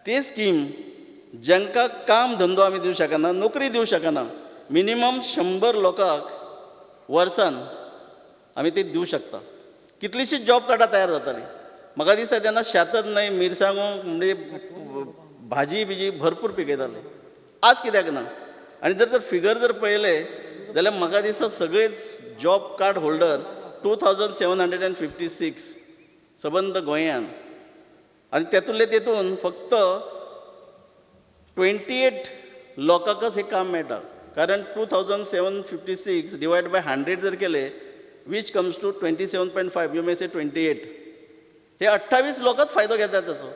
ती स्कीम जांकां काम धंदो आमी दिवं शकना नोकरी दिवं शकना मिनिमम 100 लोकांक वर्सान आमी ती दिवं शकता. कितलीशीच जॉब कार्डां तयार जातालीं. म्हाका दिसता तेन्ना शेतच न्हय मिरसांगो म्हणजे भाजी बिजी भरपूर पिकयताले. आज कित्याक ना. आनी जर फिगर जर पळयले जाल्यार म्हाका दिसता सगळेच जॉब कार्ड होल्डर 2756 सबंद गोंयांत आनी तेतून फक्त 28 लोकांकच हे काम मेळटा. कारण 2756 डिवायड बाय 100 जर केले which comes to 27.5 you may say 28. हे 28 लोकच फायदो घेतात ताचो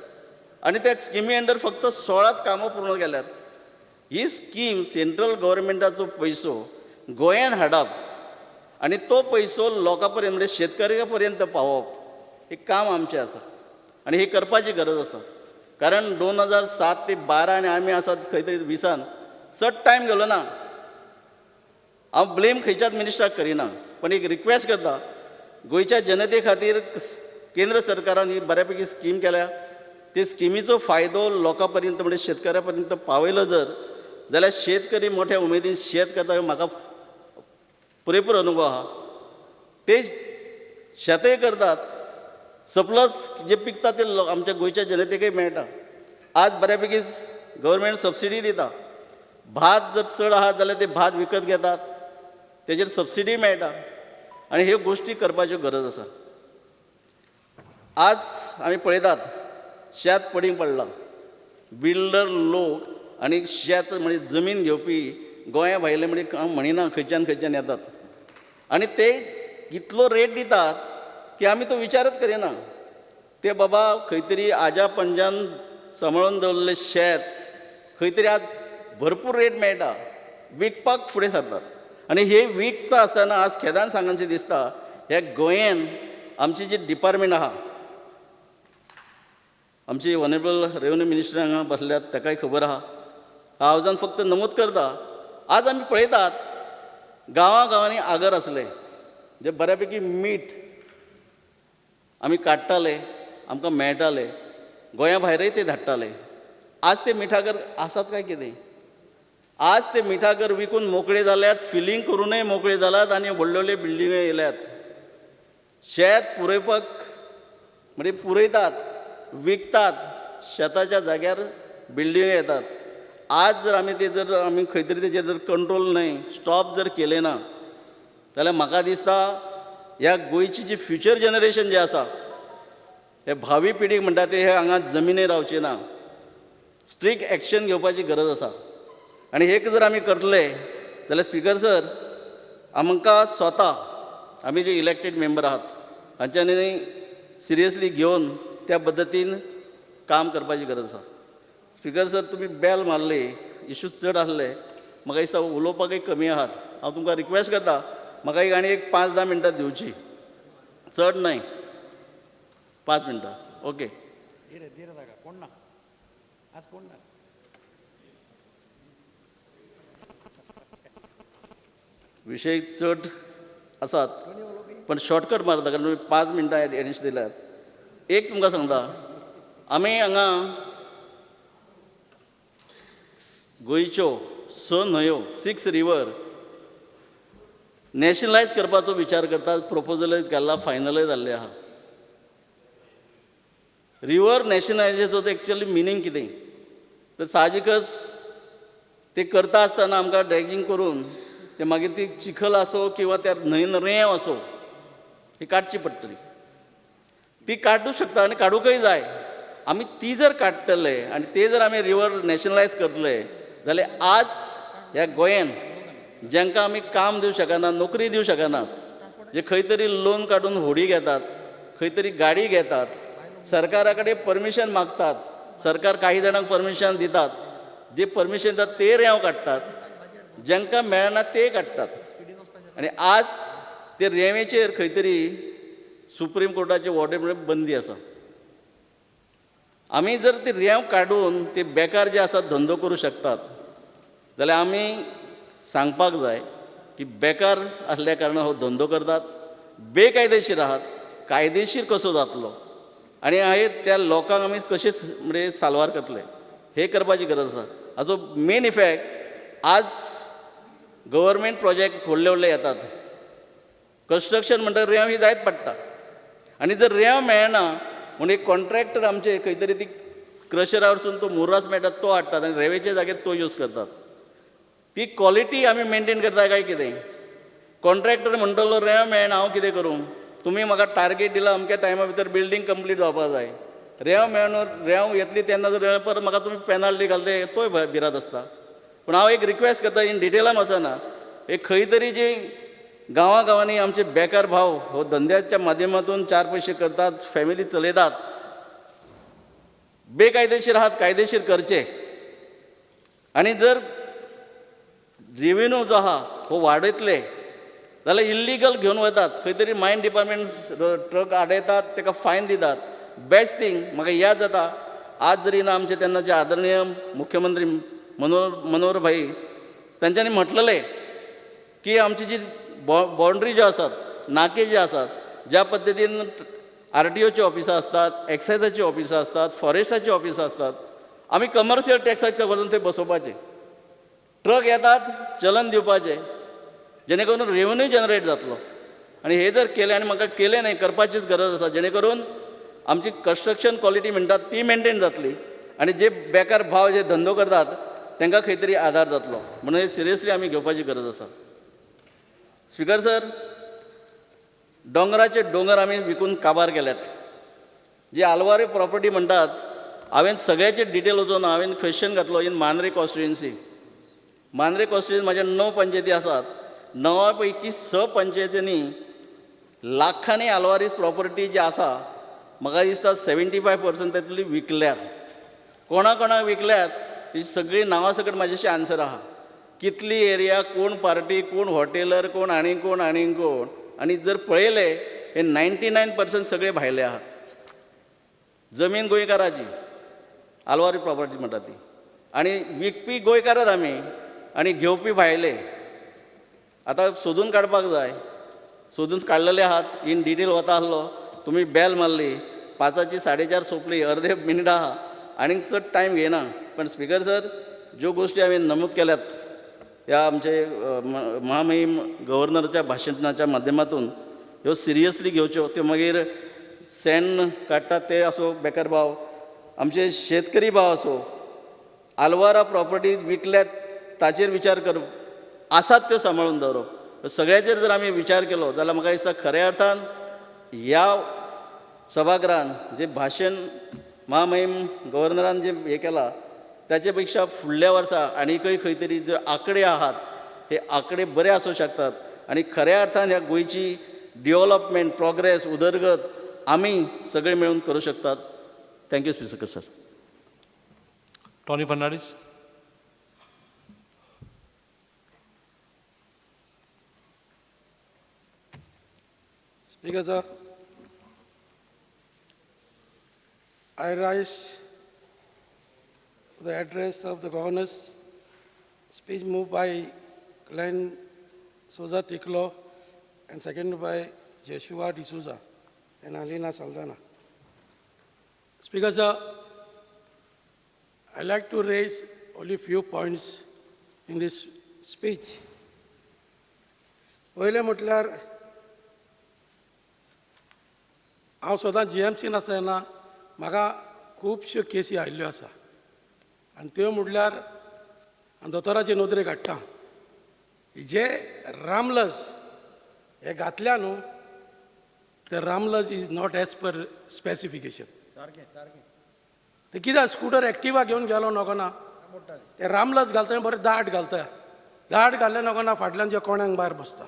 आनी त्या स्किमी अंडर फक्त 16 कामां पूर्ण केल्यात. ही स्कीम सेंट्रल गव्हर्मेंटाचो पयसो गोंयांत हाडप आनी तो पयसो लोकां पर्यंत म्हणजे शेतकऱ्या पर्यंत पावोवप हे काम आमचें आसा आनी हे करपाची गरज आसा. कारण 2007 ते 12 आनी आमी आसात खंय तरी 20 चड टायम गेलो ना. हांव ब्लेम खंयच्याच मिनिस्टराक करिना पण एक रिक्वेस्ट करता गोंयच्या जनते खातीर केंद्र सरकारान ही बऱ्यापैकी स्कीम केल्या. ते स्किमीचो फायदो लोकां पर्यंत म्हणजे शेतकऱ्या पर्यंत पावयलो जाल्यार शेतकरी मोठ्या उमेदीन शेत करता म्हाका पुरेपूर अनुभव आहा. ते शेतय करतात सप्लस जे पिकता ते आमच्या गोंयच्या जनतेकय मेळटा. आज बऱ्यापैकी गव्हर्मेंट सबसिडी दिता. भात जर चड आहात जाल्यार ते भात विकत घेतात तेजेर सबसिडी मेळटा आनी ह्यो गोश्टी करपाच्यो गरज आसा. आज आमी पळयतात शेत पडींग पडलां. बिल्डर लोक आनी शेत म्हणजे जमीन घेवपी गोंया भायले म्हणजे हांव म्हणिना खंयच्यान येतात आनी ते इतलो रेट दितात की आमी तो विचारच करिना. ते बाबा खंय तरी आज्या पणज्यान सांबाळून दवरलें शेत खंय तरी आज भरपूर रेट मेळटा विकपाक फुडें सरतात आनी हे विकता आसतना आज खेदान सांगचें दिसता ह्या गोंयांत आमची जी डिपार्टमेंट आहा आमची ऑनरेबल रेवन्यू मिनिस्टर हांगा बसल्यात ताकाय खबर आहा. हांव फक्त नमूद करता आज आमी पळयतात गांवांनी आगर आसले जे बऱ्यापैकी मीठ आमी काडटाले आमकां मेळटाले गोंया भायरय ते धाडटाले. आज ते मिठागर आसात काय कितें. आज ते मिठागर विकून मोकळे जाल्यात फिलिंग करूनय मोकळे जाल्यात आनी व्हडल्यो व्हडल्यो बिल्डिंगो येयल्यात. शेत पुरयपाक म्हणजे पुरयतात विकतात, शेताच्या जाग्यार बिल्डिंग येतात. आज जर आमी खंय तरी तेजेर जर कंट्रोल न्हय, स्टॉप जर केले ना, जाल्यार म्हाका दिसता ह्या गोंयची जी फ्युचर जनरेशन जे आसा, हे भावी पिढीक म्हणटा ते हे हांगा जमिनीर रावचे ना. स्ट्रिक्ट एक्शन घेवपाची गरज आसा. आनी हें जर आमी करतले जाल्यार स्पीकर सर, आमकां स्वता आमी जे इलेक्टेड मेंबर आहात हांच्यांनी सिरियसली घेवन त्या पद्दतीन काम करपाची गरज आसा. स्पीकर सर, तुमी बेल मारली, इश्यूज चड आसले, म्हाका दिसता उलोवपाकय कमी आहात. हांव तुमकां रिक्वेस्ट करता, म्हाका एक 5-10 मिनटां दिवची, चड न्हय, 5 मिनटां. ओके. कोण ना आज कोण ना विशय चड आसात पण शॉर्टकट मारता, कारण तुमी 5 मिनटां एडिशन दिल्यात. एक तुमकां सांगता, आमी हांगा गोंयच्यो 6 न्हंयो, 6 रिवर नॅशनलायज करपाचो विचार करतात. प्रपोजलय घाल्ला, फायनलय जाल्ले आहा. रिवर नॅशनलायजेशनाचो एक्चुअली मिनींग कितें? तर साहजिकच ते करता आसतना आमकां ड्रॅगिंग करून ते मागीर ती चिखल आसो किंवा त्या न्हंयन रेंव आसो, ही काडची पडटली. ती काडूंक शकता आनी काडूंकय जाय. आमी ती जर काडटले आनी ते जर आमी रिवर नॅशनलायज करतले जाल्यार आज ह्या गोंयान जांकां आमी काम दिवं शकना, नोकरी दिवं शकनात, जे खंय तरी लोन काडून होडी घेतात, खंय तरी गाडी घेतात, सरकारा कडेन परमिशन मागतात, सरकार काही जाणांक परमिशन दितात, जे परमिशन दितात ते रेंव काडटात, जांकां मेळना ते काडटात. आनी आज ते रेंवेचेर खंय तरी सुप्रीम कोर्टाचे ऑर्डर बंदी आसा. आमी जर ती रेंव काडून ते बेकार जे आसात धंदो करूं शकतात जाल्यार आमी सांगपाक जाय की बेकार आसल्या कारणान हो धंदो करतात, बेकायदेशीर आहात, कायदेशीर कसो जातलो आनी त्या लोकांक आमी कशे म्हणजे साल्वार करतले, हे करपाची गरज आसा. हाचो मेन इफेक्ट आज गव्हर्मेंट प्रोजेक्ट व्हडले व्हडले येतात. कन्स्ट्रक्शन म्हणटा रेंव ही जायत पडटा आनी जर रेंव मेळना म्हणून एक कॉन्ट्रॅक्टर आमचे खंय तरी ती क्रशरा वरसून तो मुर्रास मेळटा तो हाडटात आनी रेंवेच्या जाग्यार तो यूज करतात. ती क्वॉलिटी आमी मेंटेन करता काय कितें? कॉन्ट्रॅक्टर म्हणटलो रेंव मेळना, हांव कितें करूं? तुमी म्हाका टार्गेट दिला अमक्या टायमा भितर बिल्डींग कंप्लीट जावपा जाय, रेंव मेळना, रेंव येतली तेन्ना जर परत म्हाका तुमी पेनाल्टी घालते, तोय भिरांत आसता. पूण हांव एक रिक्वेस्ट करता, इन डिटेलान वचना, एक खंय तरी जी गांवांनी आमचे बेकार भाव हो धंद्याच्या माध्यमातून 4 पयशे करतात, फॅमिली चलयतात, बेकायदेशीर आहात, कायदेशीर करचे. आनी जर रेव्हेन्यू जो आहा हो वाडयतले जाल्यार इल्लिगल घेवन वतात, खंय तरी मायन डिपार्टमेंट ट्रक आडयतात, ताका फायन दितात. बेस्ट थिंग म्हाका याद जाता, आज जरी ना आमचे तेन्नाचे आदरणीय मुख्यमंत्री मनोहर भाई तांच्यांनी म्हटलेले की आमची जी बाउंड्री ज्यो आसात, नाके जे आसात, ज्या पद्दतीन RTOची ऑफिसां असतात, एक्सायजाची ऑफिसां असतात, फॉरेस्टाची ऑफिसां असतात, आमी कमर्शियल टॅक्साक वचून थंय बसोवपाचे, ट्रक येतात चलन दिवपाचें, जेणे करून रेव्हेन्यू जनरेट जातलो. आनी हे जर केलें आनी म्हाका केलें न्हय, करपाचीच गरज आसा, जेणे करून आमची कन्स्ट्रक्शन क्वॉलिटी म्हणटात ती मेंटेन जातली आनी जे बेकार भाव जे धंदो करतात तांकां खंय तरी आदार जातलो. म्हणून हे सिरियसली आमी घेवपाची गरज आसा. स्पीकर सर, दोंगराचे दोंगर आमी विकून काबार केल्यात. जी आलवारी प्रॉपर्टी म्हणटात, हांवें सगळ्याचे डिटेल वचून हांवें क्वेश्चन घातलो in Mandrem constituency. Mandrem constituency म्हाज्या 9 पंचायती आसात. 9 पैकी 6 पंचायतींनी लाखांनी आलवारीस प्रॉपर्टी जी आसा, म्हाका दिसता 75% तातूंतली विकल्यात. कोणा कोणाक विकल्यात ती सगळी नांवां सकट म्हाजेशी आन्सर आहा. कितली एरिया, कोण पार्टी, कोण हॉटेलर, कोण आनी कोण. आनी जर पळयले हे 99% सगळे भायले आहात. जमीन गोंयकाराची, आलवारी प्रॉपर्टी म्हणटा ती, आनी विकपी गोंयकारच आमी आनी घेवपी भायले. आतां सोदून काडपाक जाय, सोदून काडलेले आहात, इन डिटेल वता आसलो, तुमी बेल मारली, 5ची 4:30 सोंपली, अर्दे मिनीट आहा, आनीक चड टायम घेयना. पण स्पीकर सर, ज्यो गोश्टी हांवें नमूद केल्यात ह्या आमचे महामहीम गव्हर्नराच्या भाशणाच्या माध्यमातून ह्यो सिरियसली घेवच्यो. त्यो मागीर शेण काडटात ते असो बेकार भाव, आमचे शेतकरी भाव असो, आलवारा प्रॉपर्टी विकल्यात ताचेर विचार करप, आसात त्यो सांबाळून दवरप, सगळ्याचेर जर आमी विचार केलो जाल्यार म्हाका दिसता खऱ्या अर्थान ह्या सभागृहान जे भाशण महामहीम गव्हर्नरान जे हे केला त्याचे पेक्षा फुडल्या वर्सा आनीकय खंय तरी जे आंकडे आहात हे आंकडे बरे आसूं शकतात आनी खऱ्या अर्थान ह्या गोंयची डेव्हलपमेंट प्रोग्रेस उदरगत आमी सगळे मेळून करूं शकतात. Thank you speaker sir. Tony Fernandes. Speaker sir, I rise the address of the governor's speech moved by Glenn Souza Tiklo and seconded by Joshua D'Souza and Alina Saldana. Speaker sir, I'd like to raise only few points in this speech. पहिले म्हटल्यार हांव सदां GMCन आसतना म्हाका खुबश्यो केसी आयिल्ल्यो आसा आनी त्यो म्हटल्यार दोतोराचे नोदरे काडटा जे रामलस हे घातल्या न्हू ते रामलस is not as per specification. ते कित्याक स्कूटर एक्टिवा घेवन गेलो नकना ते रामलस घालता बरें दाट घालता, दाट घाल्ले नकना फाटल्यान जे कोण्याक भायर बसता.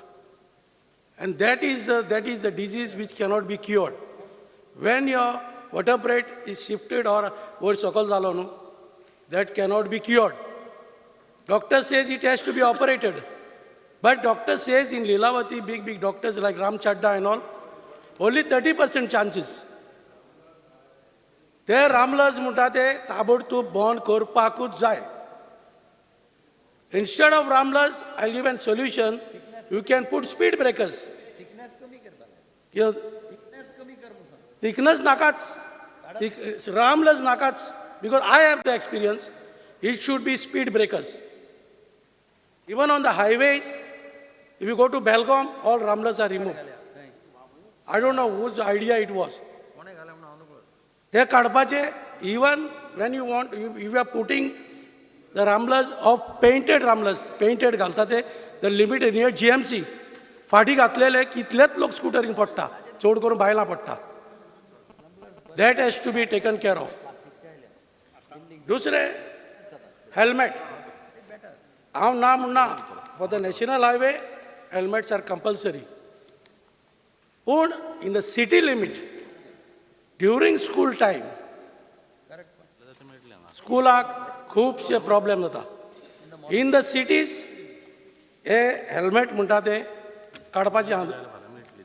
And that is the disease which cannot be cured. When your vertebrae is shifted or circle zalo no, that cannot be cured. Doctor says it has to be operated. But doctor says in Lilavati, big doctors like Ram Chadda and all, only 30% chances. ते रामलस म्हणटा ते ताबडतोब बंद करपाकूच जाय. Instead of ramlas, I'll give a solution. You can put speed breakers. Thickness nakats. Ramlas nakats. Because I have the experience. It should be speed breakers. Even on the highways, if you go to Belgaum, all ramlas are removed. I don't know whose idea it was. They kadpache, even when you want, if you are putting the ramlas of painted galtate, the limit near GMC. Fati gatlele kitlet lok scootering patta, chod koru baila patta. That has to be taken care of. Dusre, helmet. For the national highway, helmets are compulsory. But in the city limit, during school time, school खूबशे problem जाता. In the cities, a helmet म्हणटा ते काडपाचे.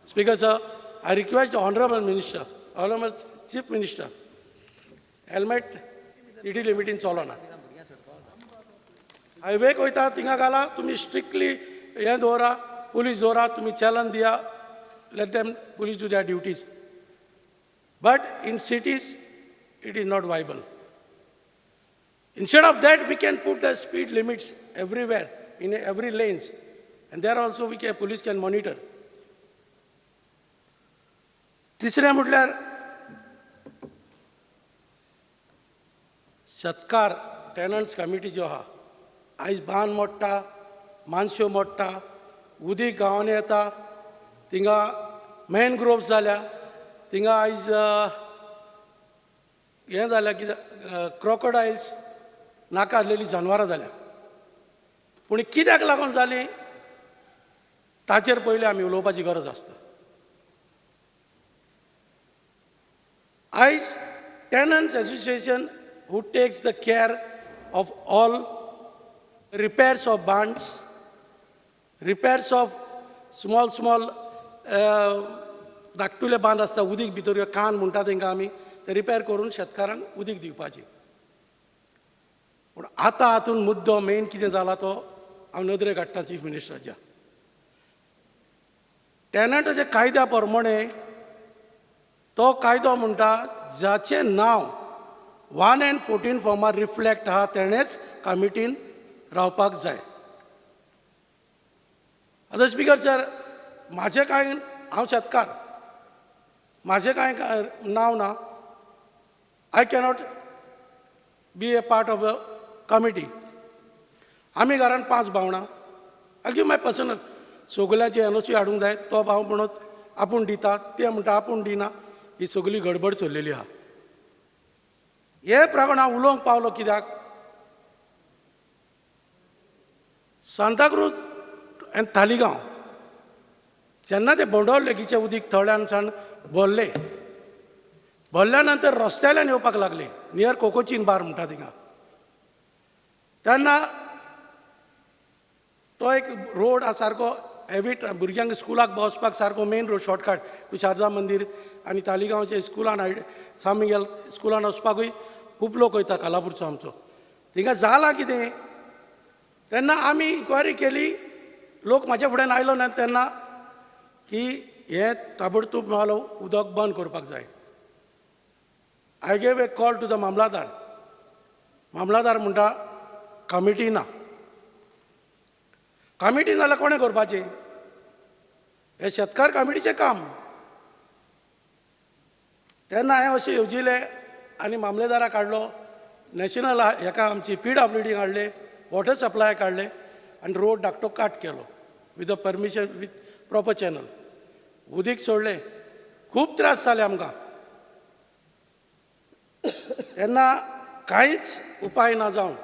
Speaker sir, I request the Honorable Minister, Honorable Chief Minister, helmet city limit in चलोना. Highway वयता थिंगा घाला, तुम्ही strictly हे दवरा, police दवरा, तुम्ही चलन दिया, let them police do their duties. But in cities, it is not viable. Instead of that, we can put the speed limits everywhere, in every lanes. And there also police can monitor. तिसरे म्हटल्यार शेतकार tenants committee जो आहा, आयज बांद मोडटा, मानश्यो मोडटा, उदीक गांवांनी येता, थिंगा मॅनग्रोव्स जाल्या, थिंगा आयज हें जाल्या कितें क्रोकोडायल्स, नाका आसलेलीं जानवरां जाल्या. पूण कित्याक लागून जाली ताचेर पयलीं आमी उलोवपाची गरज आसता. आयज tenants association who takes the care of all repairs of barns, repairs of small धाकटुले बांद आसता, उदीक भितर कान म्हणटा तांकां आमी ते रिपेर करून शेतकारांक उदीक दिवपाचें. पूण आतां हातूंत मुद्दो मेन कितें जाला तो हांव नदरे काडटा चीफ मिनिस्टराच्या. टेनंटाच्या कायद्या प्रमाणे तो कायदो म्हणटा जाचें नांव 1 and 14 फॉर्मार रिफ्लेक्ट आहा तेणेच कमिटीन रावपाक जाय. आतां स्पीकर सर, म्हाजें कांय हांव शेतकार, माझे कांय नाव ना. I cannot be a part of a committee. आमी घरान 5 भावणां. I'll give my personal. सगल्याची एनओसी हाडूंक जाय, तो भाव म्हणत आपूण दिता, ते म्हणटा आपूण दिना, ही सगळी गडबड चल्लेली आहा. हे प्रमाण हांव उलोवंक पावलो कित्याक सांताक्रूज आनी तालिगांव जेन्ना ते बोंडोर लेगीचे उदीक थळ्यानसान भरल्या नंतर रस्त्याल्यान येवपाक लागले, नियर कोकोचीन बार म्हणटा थिंगा. तेन्ना तो एक रोड सारको हेवी भुरग्यांक स्कुलाक बसपाक सारको main road shortcut to Sharada Mandir आनी तालिगांवचे स्कुलान सामिगेल स्कुलान वचपाकूय खूब लोक वयता कालापूरचो आमचो. थिंगा जालां कितें तेन्ना आमी इन्क्वायरी केली. लोक म्हाज्या फुड्यान आयलो ना तेन्ना की हे ताबडतोब मालो उदक बंद करपाक जाय. I gave a call to the mamlatdar. Mamlatdar म्हणटा कमिटी ना. कमिटी नाल्यार कोणें करपाचें? हे शेतकार कमिटीचें काम. तेन्ना हांवें अशें येवजिलें आनी मामलेदाराक हाडलो. नॅशनल हेका आमची PWD हाडले, वॉटर सप्लाय काडले आनी रोड धाकटो काट केलो with the permission with proper channel. उदीक सोडलें. खूब त्रास जाले आमकां. तेन्ना कांयच उपाय ना जावन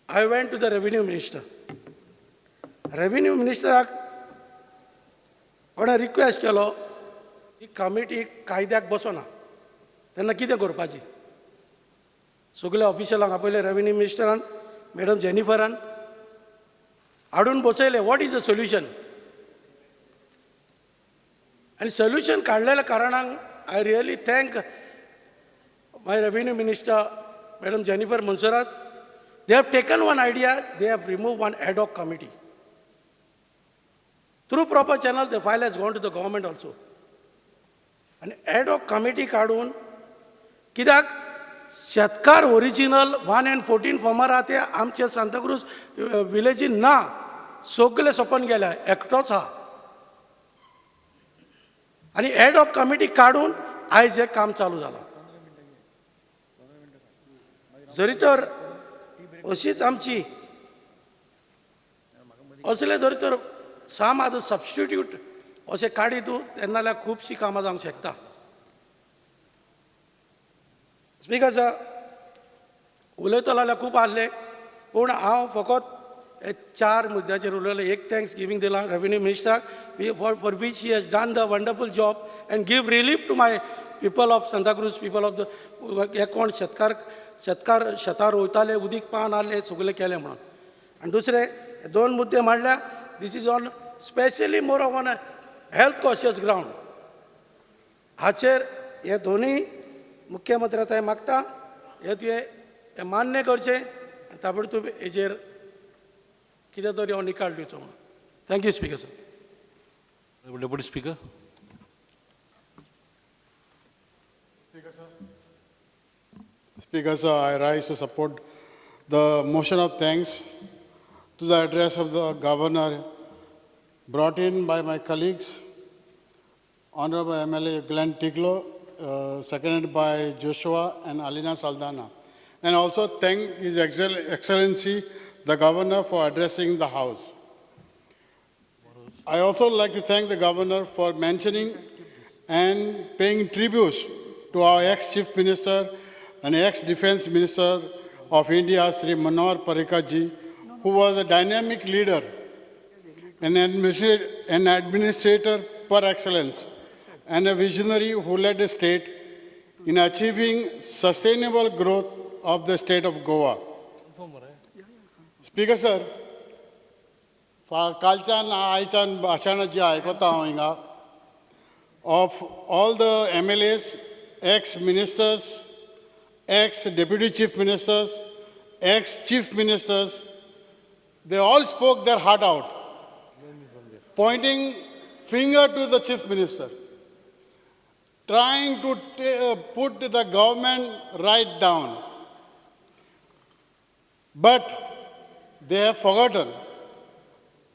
I went to the revenue minister. Revenue मिनिस्टराक कोणें रिक्वेस्ट केलो ही कमिटी कायद्याक बसना. तेन्ना कितें करपाची? सगल्या ऑफिशलांक आपयले. रेव्हेन्यू मिनिस्टरान मॅडम जेनिफरान हाडून बसयले. What is the solution? आनी सोल्युशन काडलेल्या कारणान I really thank my revenue minister madam Jennifer Monserrat. They have taken one idea, they have removed one ad hoc committee. Through proper channel, the file has gone to the government also. An ad hoc committee काडून कित्याक शेतकार original 1 and 14 farmer आहा ते आमचे सांताक्रूज विलेजीन ना. सगळे सोंपोन गेल्या. एकटोच आहा. आनी एड ऑफ कमिटी काडून आयज हे काम चालू जालां. जरी तर अशीच आमची असले जरी तर साम आद सबस्टिट्यूट अशें काडी तूं तेन्ना जाल्यार खुबशीं कामां जावंक शकता. स्पीकर सर उलयतलो जाल्यार खूब आसले पूण हांव फकत 4 मुद्द्याचेर उलयलें. एक थँक्स गिवींग दिला रेव्हेन्यू मिनिस्टराक for which he has done the wonderful job and give relief to my people of Santa Cruz, people of the हे कोण शेतकार शेतार वयताले उदीक पावन आहले सगळे केले म्हणून. आनी दुसरे 2 मुद्दे म्हणल्यार this is on specially more on a health conscious ground. हाचेर हे दोनूय मुख्यमंत्र्याक हांव मागता हे तुवें मान्य करचें आनी ताबडतोब हेजेर कितें तरी हो निकाल दिवचो म्हणून. Thank you speaker sir. Deputy Speaker. Speaker, sir, I rise to support the motion of thanks to the address of the Governor brought in by my colleagues, Honorable MLA Glenn Tiglo, seconded by Joshua and Alina Saldana. And also thank His Excellency, the Governor, for addressing the House. I also like to thank the Governor for mentioning and paying tributes to our ex-Chief Minister and ex-Defense Minister of India, Sri Manohar Parrikar ji, who was a dynamic leader and an administrator par excellence, and a visionary who led the state in achieving sustainable growth of the state of Goa. Speaker sir, कालच्यान आयच्यान भाशणां जी आयकता हांव हिंगा of all the MLAs, ex-ministers, ex-deputy chief ministers, ex-chief ministers, they all spoke their heart out, pointing finger to the chief minister, trying to put the government right down. But they have forgotten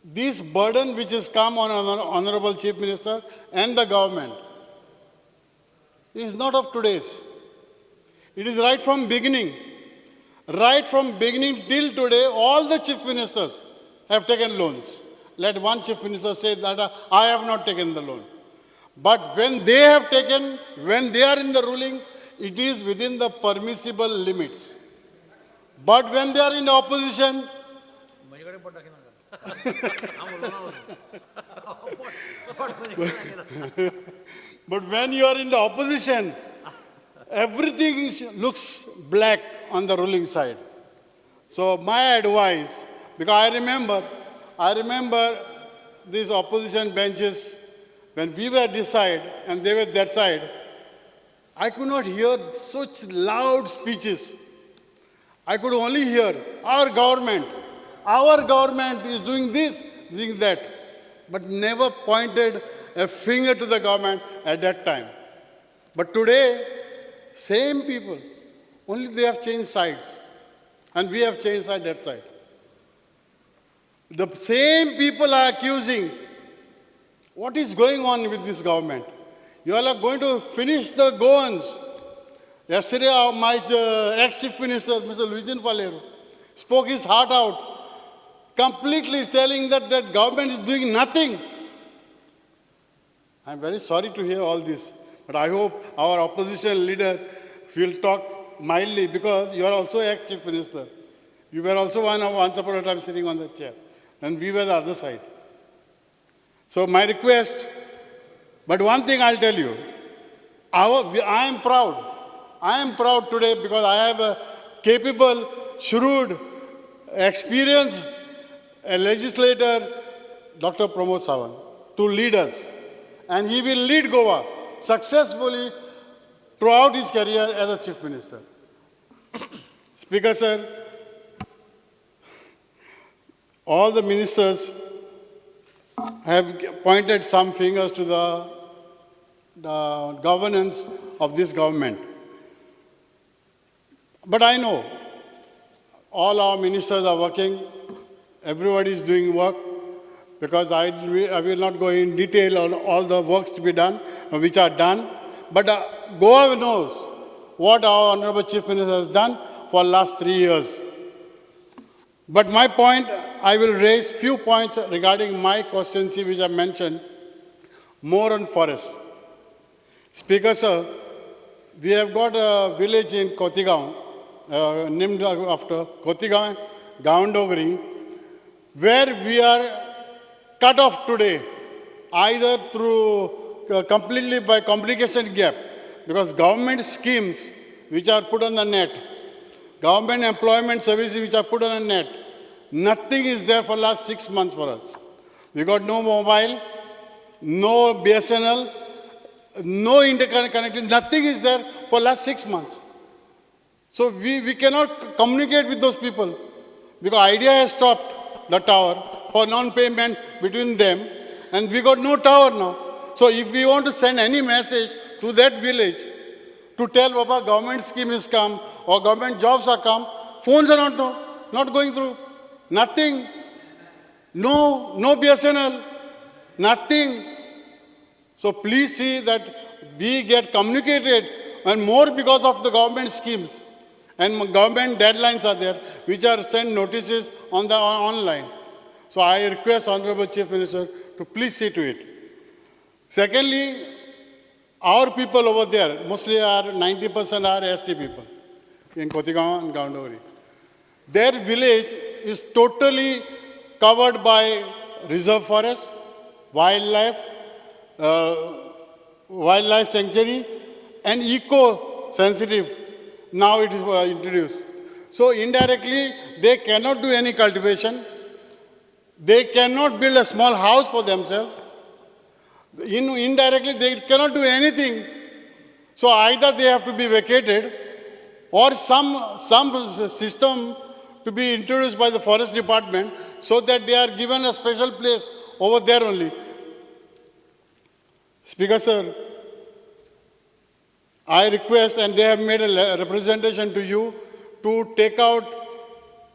this burden which has come on Honorable Chief Minister and the government. is not of today's. It is right from beginning. Right from beginning till today, all the chief ministers have taken loans. Let one chief minister say that I have not taken the loan. But when they have taken, when they are in the ruling, it is within the permissible limits. But when they are in opposition, but when you are in the opposition, everything looks black on the ruling side. So my advice, because I remember these opposition benches, when we were this side and they were that side, I could not hear such loud speeches. I could only hear our government is doing this, doing that, but never pointed a finger to the government at that time. But today, same people, only they have changed sides, and we have changed side that side. The same people are accusing. What is going on with this government? You all are going to finish the Goans. Yesterday, my ex-chief minister, Mr. Luigian Valero, spoke his heart out, completely telling that that government is doing nothing. I'm very sorry to hear all this, but I hope our opposition leader will talk mildly, because you are also ex-chief minister. You were also once upon a time sitting on the chair, and we were the other side. So my request, but one thing I'll tell you, I am proud. I am proud today because I have a capable, shrewd, experienced legislator, Dr. Pramod Sawant, to lead us. And he will lead Goa successfully throughout his career as a chief minister. Speaker, sir, all the ministers have pointed some fingers to the governance of this government. But I know all our ministers are working, everybody is doing work, because I will not go in detail on all the works to be done, which are done. But Goa knows what our Honorable Chief Minister has done for the last 3 years. But my point, I will raise few points regarding my constituency, which I mentioned, more on forest. Speaker, sir, we have got a village in Kotigaon, named after Kotigaon, Gaondogri, where we are cut off today, either through completely by communication gap, because government schemes which are put on the net, government employment services which are put on the net, nothing is there for the last 6 months for us. We got no mobile, no BSNL, no internet connectivity, nothing is there for the last 6 months. So we cannot communicate with those people, because Idea has stopped the tower for non-payment between them, and we got no tower now. So if we want to send any message to that village to tell Baba government scheme is come or government jobs are come, phones are not going through. Nothing. No BSNL. Nothing. So please see that we get communicated, and more because of the government schemes and government deadlines are there, which are sent notices on the online. So I request Honorable Chief Minister to please see to it. Secondly, our people over there, mostly are 90% are ST people in Kotigaon and Gaondogri. Their village is totally covered by reserve forest, wildlife sanctuary, and eco-sensitive. Now it is introduced. So indirectly, they cannot do any cultivation. They cannot build a small house for themselves. Indirectly, they cannot do anything. So either they have to be vacated, or some system to be introduced by the forest department, so that they are given a special place over there only. Speaker, sir, I request, and they have made a representation to you, to take out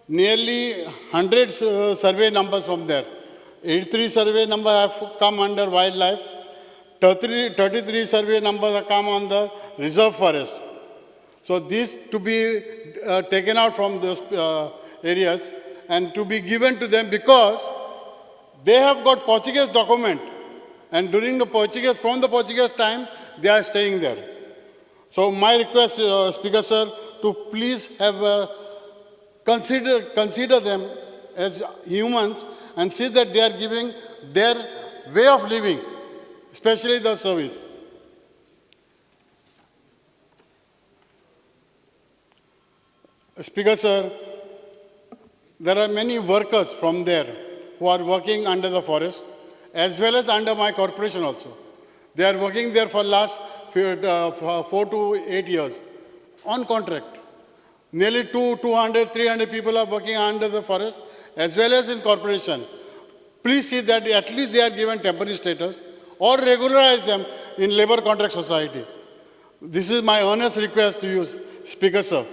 nearly 100 survey numbers from there. 83 survey number have come under wildlife, 33 survey numbers are come on the reserve forest. So these to be taken out from those areas and to be given to them because they have got Portuguese document, and during the Portuguese, from the Portuguese time, they are staying there. So my request, Speaker Sir, to please have consider them as humans and see that they are giving their way of living, especially the service. Speaker Sir, there are many workers from there who are working under the forest, as well as under my corporation also. They are working there for last 4 to 8 years on contract. Nearly 200, 300 people are working under the forest, as well as in corporation. Please see that at least they are given temporary status or regularize them in labor contract society. This is my earnest request to you, Speaker Sir.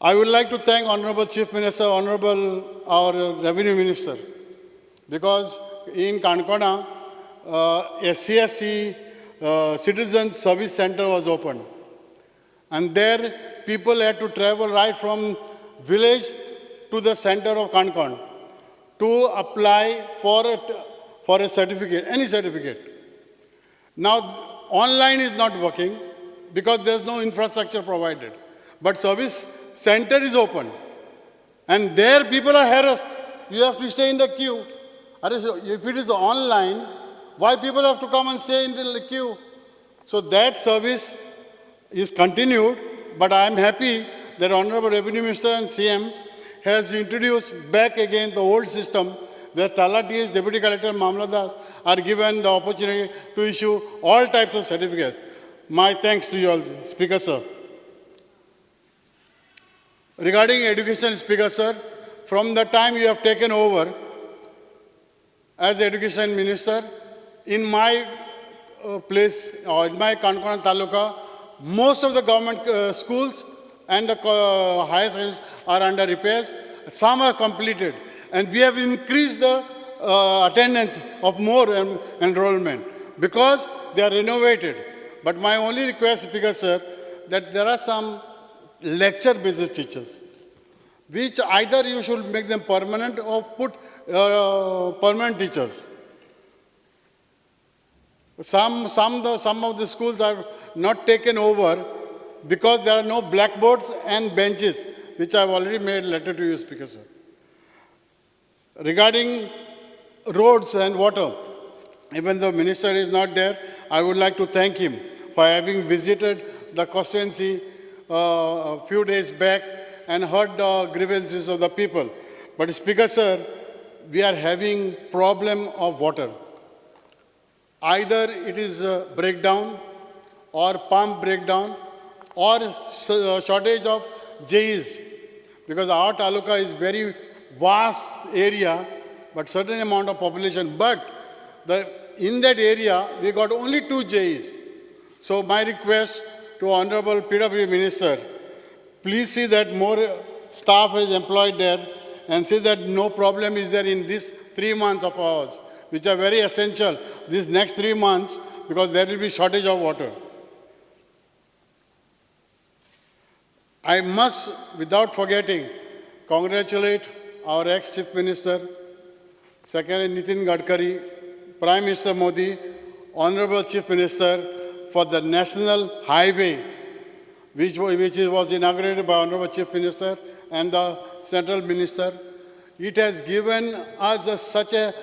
I would like to thank Honorable Chief Minister, Honorable our Revenue Minister, because in Konkani, SCSC Citizen Service Center was opened. And there people had to travel right from village to the center of Konkani to apply for a certificate, any certificate. Now, online is not working because there's no infrastructure provided. But service center is open. And there people are harassed. You have to stay in the queue. If it is online, why people have to come and stay in the queue? So that service is continued, but I am happy that Honorable Revenue Minister and CM has introduced back again the old system where Talatis, Deputy Collector, Mamladas are given the opportunity to issue all types of certificates. My thanks to you all, Speaker Sir. Regarding education, Speaker Sir, from the time you have taken over as Education Minister, in my place, or in my Konkani Taluka, most of the government schools and the higher schools are under repairs. Some are completed. And we have increased the attendance of more enrollment because they are renovated. But my only request, Speaker Sir, that there are some lecture-based teachers, which either you should make them permanent or put permanent teachers. Some of the schools are not taken over because there are no blackboards and benches, which I have already made a letter to you, Speaker Sir. Regarding roads and water, even though Minister is not there, I would like to thank him for having visited the constituency a few days back and heard the grievances of the people. But Speaker Sir, we are having problem of water. Either it is a breakdown or pump breakdown or shortage of JEs, because our taluka is very vast area but certain amount of population, but in that area we got only 2 JEs. So my request to Honorable PW Minister, please see that more staff is employed there and see that no problem is there in these 3 months of ours, which are very essential, these next 3 months, because there will be shortage of water. I must, without forgetting, congratulate our ex-Chief Minister, Secretary Nitin Gadkari, Prime Minister Modi, Honorable Chief Minister, for the National Highway, which was inaugurated by Honorable Chief Minister and the Central Minister. It has given us such a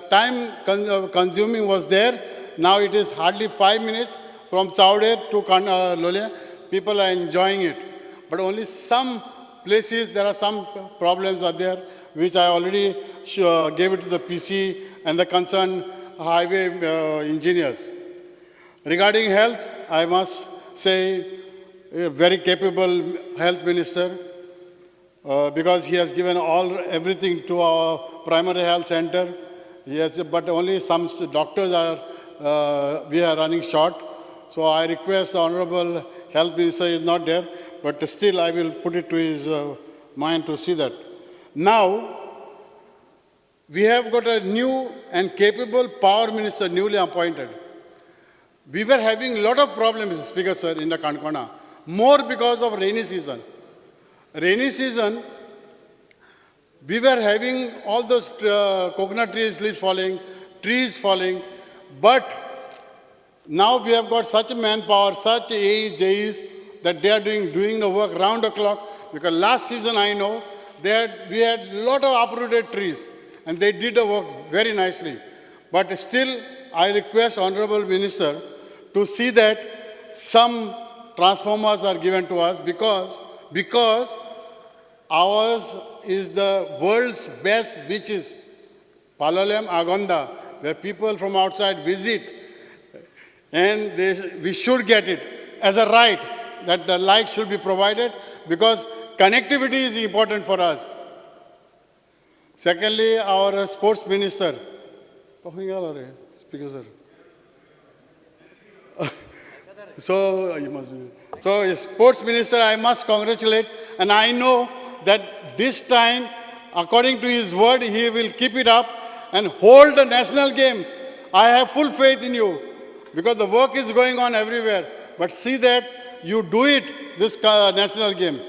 time consuming was there. Now it is hardly 5 minutes from Chowder to Lolia. People are enjoying it. But only some places there are some problems are there, which I already gave it to the PC and the concerned highway engineers. Regarding health, I must say a very capable health minister, because he has given everything to our primary health center. Yes, but only some doctors we are running short. So I request the Honorable Health Minister is not there, but still I will put it to his mind to see that. Now, we have got a new and capable power minister newly appointed. We were having a lot of problems, Speaker Sir, in the Konkani, more because of rainy season. Rainy season, we were having all those coconut trees, leaves falling, trees falling, but now we have got such manpower, such AEs, that they are doing the work round the clock. Because last season I know we had a lot of uprooted trees, and they did the work very nicely. But still, I request Honorable Minister to see that some transformers are given to us because ours is the world's best beaches, Palolem, Agonda, where people from outside visit, and we should get it as a right that the light should be provided because connectivity is important for us. Secondly, our sports minister, Speaker Sir. So, you must be. So, sports minister, I must congratulate, and I know that this time, according to his word, he will keep it up and hold the national games. I have full faith in you, because the work is going on everywhere. But see that you do it, this national game.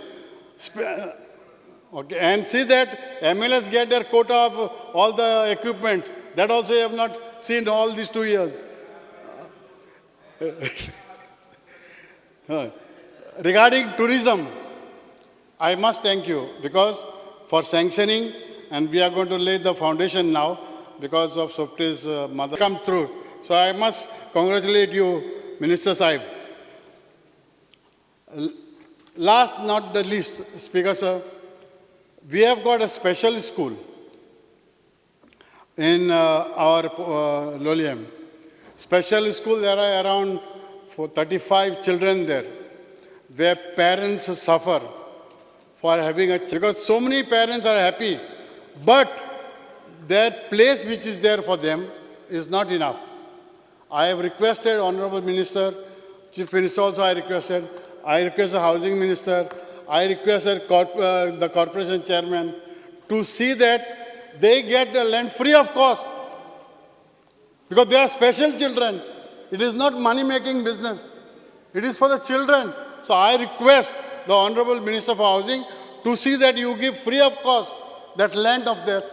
Okay, and see that MLS get their quota of all the equipments. That also you have not seen all these 2 years. Regarding tourism, I must thank you because for sanctioning, and we are going to lay the foundation now because of Sopti's mother come through. So I must congratulate you, Minister Sahib. Last not the least, Speaker Sir, we have got a special school in our Loliam. Special school, there are around 35 children there, where parents suffer for having a child. Because so many parents are happy, but that place which is there for them is not enough. I have requested Honorable Minister, Chief Minister also I requested the Housing Minister, I requested the Corporation Chairman to see that they get the land free of cost. Because they are special children. It is not money-making business. It is for the children. So I request the Honorable Minister for Housing to see that you give free of cost that land of theirs.